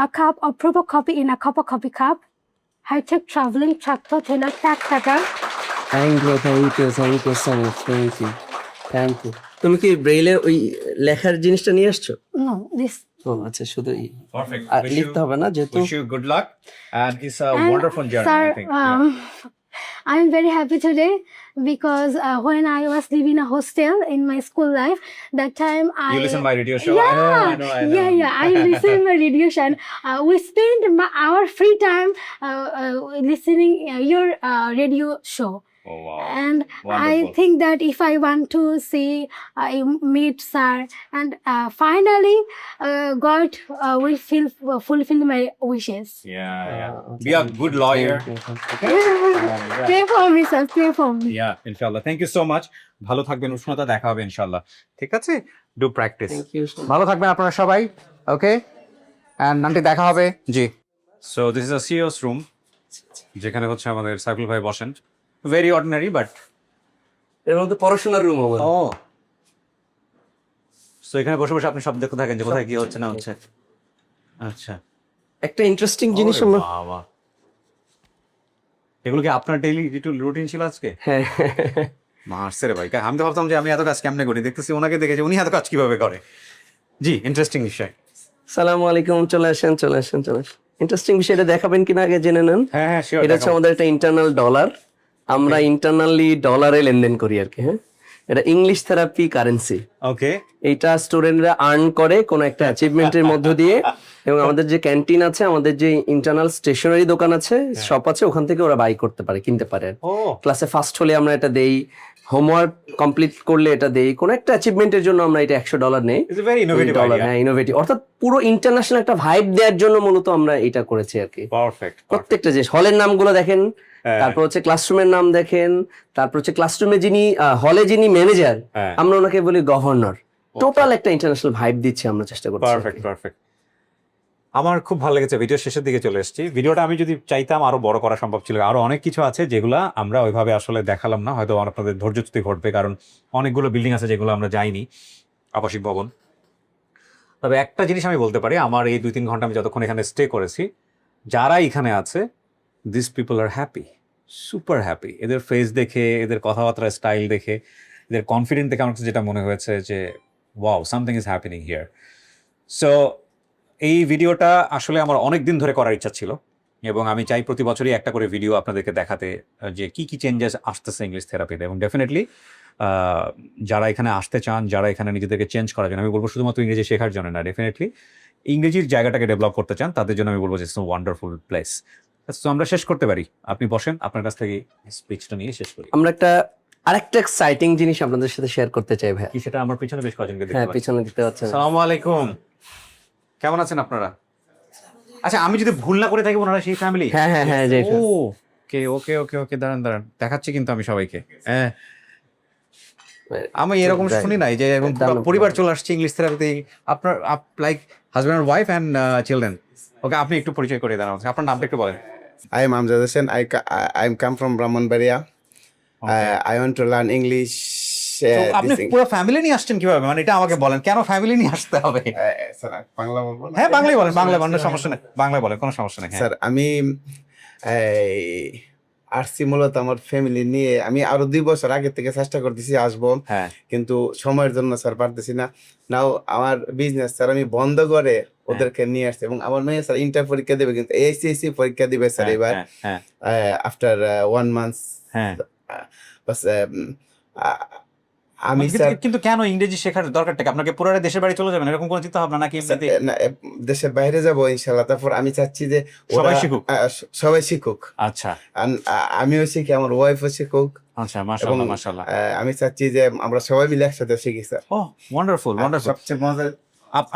S3: A cup of proper copy in a copper copy cup. High-tech traveling tractor tailor tractor.
S2: Thank you so much, thank you. তুমি কি ব্রেইলে ওই লেখার জিনিসটা নিয়ে আসছো?
S3: No, this.
S2: ও আচ্ছা, শুধু
S1: perfect,
S2: লিখতে হবে না যেহেতু।
S1: Wish you good luck and it's a
S3: And,
S1: wonderful journey
S3: sir,
S1: I think.
S3: I'm very happy today because when I was living a hostel in my school life, that time
S1: You listen my radio show?
S3: Yeah,
S1: I know.
S3: I listen my radio show. And, we spend our free time listening your radio show.
S1: Oh wow.
S3: And I
S1: Wonderful.
S3: think that if I want to see, I meet sir, and finally, God will fulfill my wishes.
S1: Yeah. Be a good lawyer.
S3: Pray for me, sir. Pray for me.
S1: Yeah, ইনশাআল্লাহ। Thank you so much. ভালো থাকবেন উষ্ণতা, দেখা হবে ইনশাআল্লাহ। ঠিক আছে, do practice.
S2: Thank you.
S5: ভালো থাকবেন আপনারা সবাই, ওকে, এন্ড আন্টি দেখা হবে। জি।
S1: So this is a CEO's room, যেখানে হচ্ছে আমাদের সাইফুল ভাই বসেন। ভেরি অর্ডিনারি বাট
S2: এর মধ্যে পড়াশোনার রুম হবে।
S1: ও, সো এখানে বসে বসে আপনি সব দেখতে থাকেন যে কোথায় কি হচ্ছে না হচ্ছে। আচ্ছা,
S2: একটা ইন্টারেস্টিং জিনিস আমরা,
S1: বাবা, এগুলো কি আপনার ডেইলি রুটিন ছিল আজকে?
S2: হ্যাঁ
S1: মারছে রে ভাই, আমি তো ভাবতাম যে আমি এত কাজ কেমনে করি, দেখতেছি ওনাকে দেখেছি উনি এত কাজ কিভাবে করে। জি, ইন্টারেস্টিং বিষয়।
S2: সালামু আলাইকুম, চলে আসেন। ইন্টারেস্টিং বিষয়টা দেখাবেন কিনা আগে জেনে নেন।
S1: হ্যাঁ শিওর।
S2: এটা হচ্ছে আমাদের একটা ইন্টারনাল ডলার, আমরা ইন্টারনালি ডলারে লেনদেন করি আর কি। হ্যাঁ, এটা ইংলিশ থেরাপি কারেন্সি।
S1: ওকে,
S2: এইটা স্টুডেন্টরা আর্ন করে কোনো একটা অ্যাচিভমেন্টের মধ্য দিয়ে, এবং আমাদের যে ক্যান্টিন আছে, আমাদের যে ইন্টারনাল স্টেশনারি দোকান আছে, শপ আছে, ওখান থেকে ওরা বাই করতে পারে, কিনতে পারে। ক্লাসে ফার্স্ট হলে আমরা এটা দেই, হোমওয়ার্ক কমপ্লিট করলে এটা দেই, কোনো একটা অ্যাচিভমেন্টের জন্য আমরা এটা $100 নেই।
S1: It's very innovative
S2: dollar,
S1: idea.
S2: হ্যাঁ, ইনোভেটিভ, অর্থাৎ পুরো ইন্টারন্যাশনাল একটা ভাইব দেওয়ার জন্য মূলত আমরা এটা করেছি আর কি।
S1: পারফেক্ট।
S2: প্রত্যেকটা যে হলের নামগুলো দেখেন, তারপর হচ্ছে ক্লাসরুমের নাম দেখেন, তারপর হচ্ছে ক্লাসরুমে যিনি হলে যিনি ম্যানেজার, আমরা ওনাকে বলি গভর্নর। টোটাল একটা ইন্টারন্যাশনাল ভাইব দিচ্ছি আমরা, চেষ্টা করছি।
S1: পারফেক্ট। আমার খুব ভালো লেগেছে। ভিডিও শেষের দিকে চলে এসেছি। ভিডিওটা আমি যদি চাইতাম আরো বড় করা সম্ভব ছিল, আরো অনেক কিছু আছে যেগুলো আমরা ওইভাবে আসলে দেখালাম না, হয়তো আপনাদের ধৈর্যচ্যুতি ঘটবে, কারণ অনেকগুলো বিল্ডিং আছে যেগুলো আমরা যাইনি, আবাসিক ভবন। তবে একটা জিনিস আমি বলতে পারি, আমার এই 2-3 ঘন্টা আমি যতক্ষণ এখানে স্টে করেছি, যারা এখানে আছে, this people are happy, super happy. এদের ফেস দেখে, এদের কথাবার্তার স্টাইল দেখে, এদের কনফিডেন্ট দেখে আমার কাছে যেটা মনে হয়েছে যে wow, something is happening here. So এই ভিডিওটা আসলে আমার অনেক দিন ধরে করার ইচ্ছা ছিল, এবং আমি চাই প্রতি বছরই একটা করে ভিডিও আপনাদেরকে দেখাতে, যে কি কি চেঞ্জেস আসতেছে ইংলিশ থেরাপিতে। এবং ডেফিনেটলি যারা এখানে আসতে চান, যারা এখানে নিজেদেরকে চেঞ্জ করার জন্য, আমি বলবো শুধুমাত্র ইংরেজি শেখার জন্য না, ডেফিনেটলি ইংরেজির জায়গাটাকে ডেভেলপ করতে চান, তাদের জন্য আমি বলবো যে ইটস আ ওয়ান্ডারফুল প্লেস। তো আমরা শেষ করতে পারি, আপনি বসেন, আপনার কাছ থেকে স্পিচটা নিয়ে শেষ করি।
S2: আমরা আরেকটা এক্সাইটিং জিনিস আপনাদের সাথে শেয়ার করতে চাই ভাই।
S1: কি সেটা? আমার পিছনে বেশ কয়েকজনকে দেখতে
S2: হ্যাঁ,
S1: পাচ্ছি।
S2: পিছনে দেখতে পাচ্ছেন।
S1: আসসালামু আলাইকুম, কেমন আছেন আপনারা? আচ্ছা, আমি যদি ভুল না করে থাকি, ওনারা সেই ফ্যামিলি?
S2: হ্যাঁ, যে
S1: ওকে, দাঁড়ান, দেখাচ্ছি কিন্তু আমি সবাইকে। হ্যাঁ, আমি এরকম শুনি নাই যে পরিবার চলে আসছে ইংলিশ থেরাপিতে। আপনার like husband and wife and children. Okay, আপনি একটু পরিচয় করে দেন আমাকে, আপনার নামটা একটু বলেন।
S14: I am Amjad Hussain. I come from Brahmanbaria. I want to learn English.
S1: আপনি পুরো ফ্যামিলি নিয়ে আসছেন কিভাবে? মানে এটা আমাকে বলেন, কেন ফ্যামিলি নিয়ে আসতে হবে?
S14: বাংলা বলবো?
S1: হ্যাঁ, বাংলায় বলেন, সমস্যা নেই, বাংলায় বলেন, কোনো সমস্যা নেই।
S14: স্যার, আমি আসছি মূলত আমার ফ্যামিলি নিয়ে। আমি আরো 2 বছর আগে থেকে চেষ্টা করতেছি আসবো, কিন্তু সময়ের জন্য স্যার পারতেছি না। নাও আমার বিজনেস স্যার আমি বন্ধ করে ওদেরকে নিয়ে আসছি, এবং আমার মেয়ে স্যার ইন্টার পরীক্ষা দেবে, কিন্তু এইচএসসি পরীক্ষা দিবে স্যার এবার আফটার 1 month। বাস আমি স্যার
S1: কিন্তু কেন ইংরেজি শেখার দরকারটা কি? আপনাকে পুরো দেশের বাড়ি চলে যাবেন এরকম কোনো চিন্তা ভাবনা নাকি এমনিতেই?
S14: না, দেশের বাইরে যাব ইনশাল্লাহ। তারপর আমি চাচ্ছি যে
S1: সবাই
S14: ওরা,
S1: শিখুক।
S14: সবাই শিখুক।
S1: আচ্ছা
S14: আমিও শিখি, আমার ওয়াইফও শিখুক।
S1: আচ্ছা,
S14: এবং
S1: মাশাআল্লাহ মাশাআল্লাহ।
S14: আমি চাচ্ছি যে আমরা সবাই মিলে একসাথে শিখি স্যার।
S1: ও ওয়ান্ডারফুল
S14: আর
S1: ওয়ান্ডারফুল।
S14: সবচেয়ে মজার,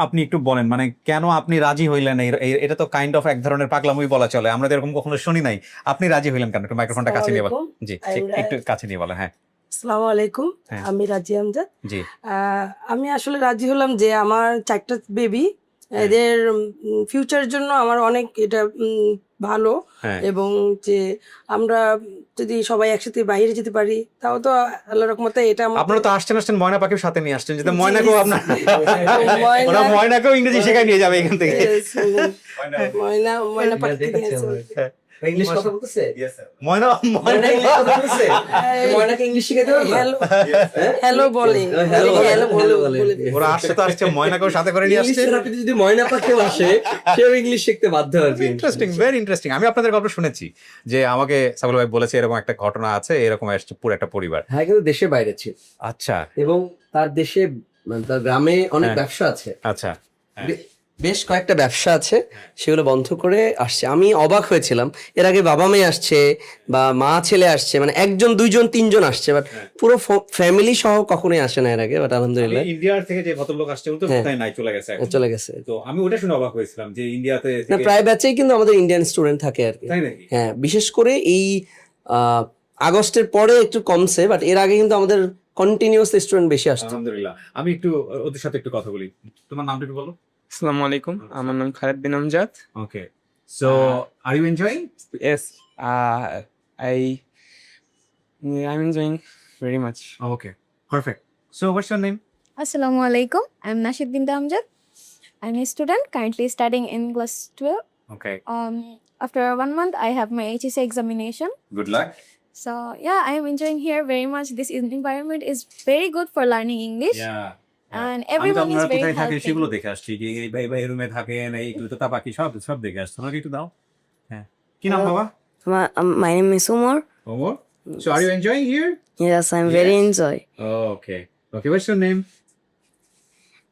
S1: আপনি একটু বলেন মানে কেন আপনি রাজি হইলেন? এটা তো কাইন্ড অফ এক ধরনের পাগলামই বলা চলে, আমরা তো এরকম কখনো শুনি নাই। আপনি রাজি হইলেন কেন? একটু মাইক্রোফোনটা কাছে নিয়ে বলেন। জি একটু কাছে নিয়ে বলেন। হ্যাঁ
S8: আসসালামু আলাইকুম,
S1: হ্যাঁ।
S8: আমি রাজি আমজাদ।
S1: জি
S8: আমি আসলে রাজি হলাম যে আমার 4টা বেবি, এদের ফিউচারের জন্য আমার অনেক এটা ভালো,
S1: হ্যাঁ
S8: এবং যে আমরা যদি সবাই একসাথে বাইরে যেতে পারি তাও তো আল্লাহর রহমতে এটা
S1: আপনারা তো আসছেন ময়না পাখির সাথে নিয়ে আসছেন, যাতে ময়নাকেও আপনার
S8: ময়না-
S1: ওরা ময়নাকেও ইংরেজি শেখায় নিয়ে যাবে এখান থেকে।
S8: ময়না ময়না পাখি নিয়েছে।
S2: ইংলিশ কথা বলতেছে?
S1: ময়না
S2: ময়না ইংলিশ কথা বলতেছে? ময়নাকে ইংলিশ শিখাইতে পারবা?
S8: হ্যালো বলে,
S2: হ্যালো
S8: হ্যালো বলে
S2: বলে।
S1: ওরা আসছে তো আসছে, ময়নাকেও সাথে করে নিয়ে
S2: ইংলিশ
S1: আসছে।
S2: থেরাপিতে যদি ময়না পাখিও আসে, সেও ইংলিশ শিখতে বাধ্য হবে।
S1: Interesting, very interesting. আমি আপনাদের গল্প শুনেছি যে আমাকে সাবুল ভাই বলেছে এরকম একটা ঘটনা আছে, এরকম আসছে পুরো একটা পরিবার।
S2: হ্যাঁ, কিন্তু দেশের বাইরে ছিল
S1: আচ্ছা
S2: এবং তার দেশে মানে তার গ্রামে অনেক
S1: হ্যাঁ।
S2: ব্যবসা আছে,
S1: আচ্ছা
S2: বেশ কয়েকটা ব্যবসা আছে, সেগুলো বন্ধ করে আসছে। আমি অবাক হয়েছিলাম, এর আগে বাবা মেয়ে আসছে বা মা ছেলে আসছে, মানে 1 2 3 আসছে, বাট পুরো ফ্যামিলি সহ কখনোই আসে না এর আগে। বাট আলহামদুলিল্লাহ
S1: ইন্ডিয়ার থেকে যে ভদ্রলোক আসছে ও তো
S2: হ্যাঁ।
S1: কোথায় নাই, চলে গেছে এখন।
S2: চলে গেছে।
S1: তো আমি ওটা শুনে অবাক হয়েছিলাম যে ইন্ডিয়াতে
S2: না,
S1: থেকে-
S2: প্রায় ব্যাচেই কিন্তু আমাদের ইন্ডিয়ান স্টুডেন্ট থাকে আর কি।
S1: তাই নাকি?
S2: হ্যাঁ, বিশেষ করে এই আগস্টের পরে একটু কমছে, বাট এর আগে কিন্তু আমাদের কন্টিনিউয়াস স্টুডেন্ট বেশি আসছে।
S1: আলহামদুলিল্লাহ। আমি একটু ওদের সাথে একটু কথা বলি। তোমার নামটা একটু বলো।
S9: Assalamu alaikum. আমার নাম Khaled bin Amjad.
S1: Okay, so are you enjoying?
S9: Yes, I'm enjoying very much.
S1: Okay, perfect. So what's your name?
S11: Assalamu alaikum. I'm Nashid Binta Amjad. I'm a student currently studying in class 12.
S1: Okay,
S11: After 1 month, I have my HSC examination.
S1: Good luck.
S11: So yeah, I am enjoying here very much. This environment is very good for learning English, and
S1: আমি তো
S11: everyone is
S1: আপনারা
S11: very
S1: কোথায় থাকে
S11: helping.
S1: সেগুলো দেখে আসছি, যে এই ভাই ভাই রুমে থাকেন, এই তোতা পাখি সব দেখে আসছি। তোমাকে একটু দাও। হ্যাঁ, কি নাম বাবা?
S10: My name is Umar.
S1: Omar. So are you enjoying here?
S10: Yes, I'm very enjoy.
S1: Okay, okay, what's your name?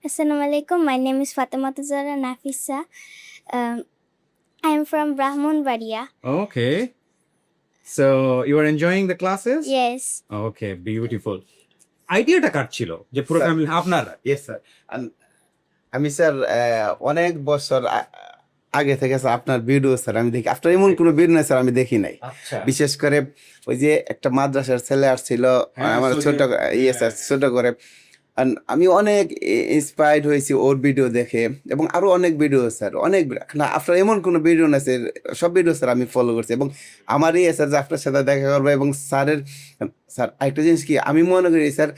S11: Assalamu alaikum. My name is Fatima Tazara Nafisa. I am from Brahmanbaria.
S1: Okay, so you are enjoying the classes?
S11: Yes.
S1: Okay, beautiful. আইডিয়াটা কার ছিল যে পুরো family আপনার?
S14: Yes sir. আমি sir অনেক বছর আগে থেকে স্যার আপনার ভিডিও স্যার আমি দেখি। আপনার এমন কোনো ভিডিও নাই স্যার আমি দেখি নাই।
S1: আচ্ছা,
S14: বিশেষ করে ওই যে একটা মাদ্রাসার ছেলে আসছিল আমার ছোট, ইয়ে স্যার ছোট করে, আর আমি অনেক ইন্সপায়ার্ড হয়েছি ওর ভিডিও দেখে, এবং আরো অনেক ভিডিও স্যার, অনেক না আপনার এমন কোনো ভিডিও না স্যার, সব ভিডিও স্যার আমি ফলো করছি, এবং আমারই স্যার যে আপনার সাথে দেখা করবো। এবং স্যারের স্যার একটা জিনিস কি আমি মনে করি স্যার,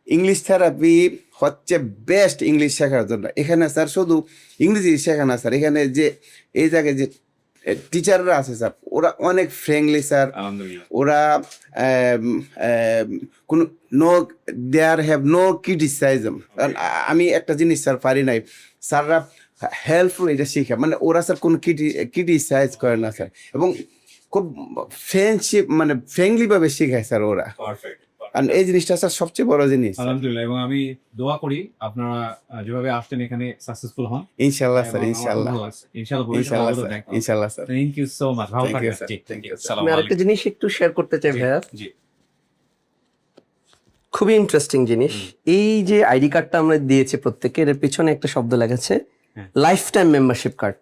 S14: ইংলিশ থেরাপি হচ্ছে বেস্ট ইংলিশ শেখার জন্য। এখানে স্যার শুধু ইংরেজি শেখা না স্যার, এখানে যে এই জায়গায় যে টিচাররা আছে স্যার, ওরা অনেক ফ্রেন্ডলি স্যার।
S1: আলহামদুলিল্লাহ।
S14: ওরা কোনো দেয়ার হ্যাভ নো ক্রিটিসাইজম। আমি একটা জিনিস স্যার পারি নাই, স্যাররা হেল্পফুল এটা শিখে, মানে ওরা স্যার কোনো ক্রিটিসাইজ করে না স্যার, এবং খুব ফ্রেন্ডশিপ মানে ফ্রেন্ডলি ভাবে শেখায় স্যার ওরা।
S1: পারফেক্ট।
S14: আর এই জিনিসটা স্যার সবচেয়ে বড় জিনিস।
S1: আলহামদুলিল্লাহ, এবং আমি দোয়া করি আপনারা যেভাবে আসছেন এখানে সাকসেসফুল হন।
S14: ইনশাআল্লাহ স্যার, ইনশাআল্লাহ
S1: ইনশাআল্লাহ
S14: ইনশাআল্লাহ স্যার, ইনশাআল্লাহ sir.
S1: Thank you so much. ভালো
S14: Thank you,
S1: থাকবেন।
S14: sir.
S1: জি,
S14: Thank you, sir.
S1: আসসালামু
S2: আমি আরেকটা
S1: আলাইকুম।
S2: জিনিস একটু শেয়ার করতে চাই ভাইয়া,
S1: জি,
S2: খুবই ইন্টারেস্টিং জিনিস। এই যে আইডি কার্ডটা আমরা দিয়েছি প্রত্যেককে, এর পিছনে একটা শব্দ লেগেছে লাইফ টাইম মেম্বারশিপ কার্ড।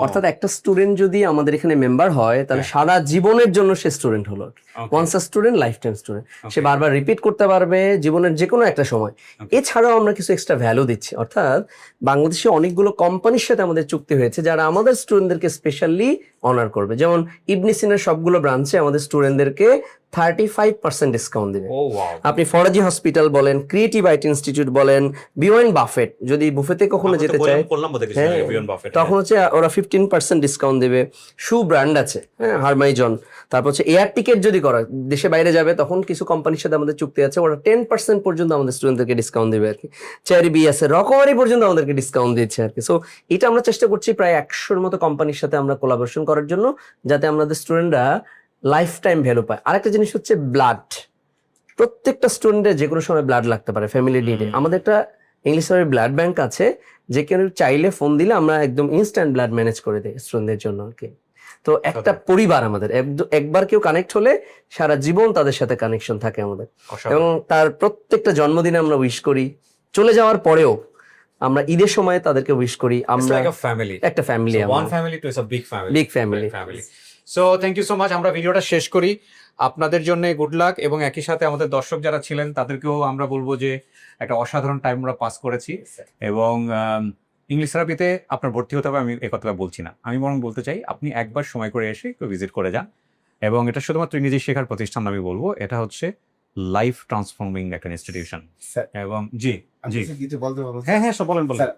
S2: অর্থাৎ একটা স্টুডেন্ট যদি আমাদের এখানে মেম্বার হয় তাহলে সারা জীবনের জন্য সে স্টুডেন্ট হলো। Once a student life time student, সে বারবার রিপিট করতে পারবে জীবনের যে কোনো একটা সময়। এছাড়াও আমরা কিছু এক্সট্রা ভ্যালু দিচ্ছি, অর্থাৎ বাংলাদেশে অনেকগুলো কোম্পানির সাথে আমাদের চুক্তি হয়েছে যারা আমাদের স্টুডেন্টদেরকে স্পেশালি অনার করবে। যেমন ইবনে সিনার সবগুলো ব্রাঞ্চে আমাদের স্টুডেন্টদেরকে 35% ডিসকাউন্ট দিবে। আপনি ফরাজি হসপিটাল বলেন, ক্রিয়েটিভ আইটি ইনস্টিটিউট বলেন, বিওয়াইন বাফেট যদি বুফেতে কখনো যেতে চায়, তখন হচ্ছে ওরা 15% ডিসকাউন্ট দেবে। শু ব্র্যান্ড আছে, হ্যাঁ, হারমাইজন। তারপর হচ্ছে এয়ার টিকেট যদি করা দেশে বাইরে যাবে তখন কিছু কোম্পানির সাথে আমাদের চুক্তি আছে, ওরা 10% পর্যন্ত আমাদের স্টুডেন্টদেরকে ডিসকাউন্ট দেবে আর কি। চ্যারিবি আছে, রকমারি পর্যন্ত আমাদেরকে ডিসকাউন্ট দিচ্ছে আর কি। সো এটা আমরা চেষ্টা করছি প্রায় 100-র মতো কোম্পানির সাথে আমরা কোলাবোরেশন করার জন্য, যাতে আমাদের স্টুডেন্টরা লাইফ টাইম ভ্যালু পায়। আরেকটা জিনিস হচ্ছে ব্লাড। প্রত্যেকটা স্টুডেন্টের যে কোনো সময় ব্লাড লাগতে পারে ফ্যামিলি নিডে। আমাদের একটা ইংলিশ থেরাপি ব্লাড ব্যাংক আছে, যে কেউ চাইলে ফোন দিলে আমরা একদম ইনস্ট্যান্ট ব্লাড ম্যানেজ করে দিই স্টুডেন্টদের জন্য আর কি। তো একটা পরিবার আমাদের, একবার কেউ কানেক্ট হলে সারা জীবন তাদের সাথে কানেকশন থাকে আমাদের। এবং তার প্রত্যেকটা জন্মদিনে আমরা উইশ করি, চলে যাওয়ার পরেও আমরা ঈদের সময় তাদেরকে উইশ করি। আমরা একটা family,
S1: one family to is a big family,
S2: big family.
S1: So thank you so much. আমরা ভিডিওটা শেষ করি। আপনাদের জন্য গুড লাক, এবং একই সাথে আমাদের দর্শক যারা ছিলেন তাদেরকেও আমরা বলবো যে একটা অসাধারণ টাইম আমরা পাস করেছি। এবং ইংলিশ থেরাপিতে আপনার ভর্তি হতে হবে আমি এই কথাটা বলছি না, আমি বরং বলতে চাই আপনি একবার সময় করে এসে একটু ভিজিট করে যান। এবং এটা শুধুমাত্র ইংরেজি শেখার প্রতিষ্ঠান আমি বলবো, এটা হচ্ছে লাইফ ট্রান্সফর্মিং একটা ইনস্টিটিউশন। এবং জি
S14: কিছু বলতে পারবো?
S1: হ্যাঁ সব বলেন।
S14: স্যার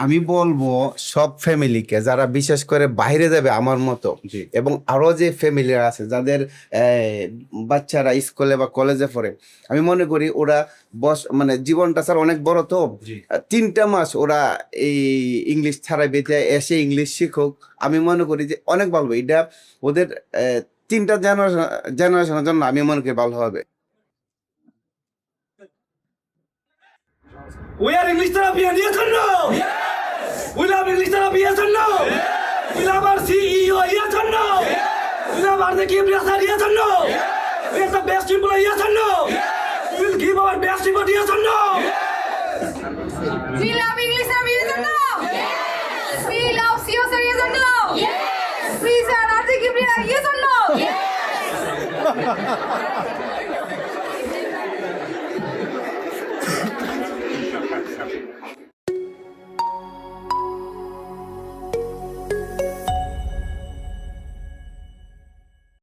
S14: আমি বলবো সব ফ্যামিলিকে, যারা বিশেষ করে বাইরে যাবে আমার মতো, এবং আরো যে ফ্যামিলি আছে যাদের বাচ্চারা স্কুলে বা কলেজে পড়ে, আমি মনে করি ওরা মানে জীবনটা স্যার অনেক বড়, তো 3টা মাস ওরা এই ইংলিশ থেরাপিতে এসে ইংলিশ শিখুক, আমি মনে করি যে অনেক ভালো। এটা ওদের 3টা জেনারেশনের জন্য আমি মনে করি ভালো হবে।
S6: We are English therapy, yes or no? Yes! We love English therapy, yes or no? Yes! We love our CEO, yes or no? Yes! We love our Gabriel, yes or no? Yes! We are the best employee, yes or no? Yes! We'll give our best effort, yes or no? Yes!
S4: We love English therapy, yes or no? Yes! We love CEO sir, yes or no? Yes! We are Arthur Gabriel, yes or no? Yes!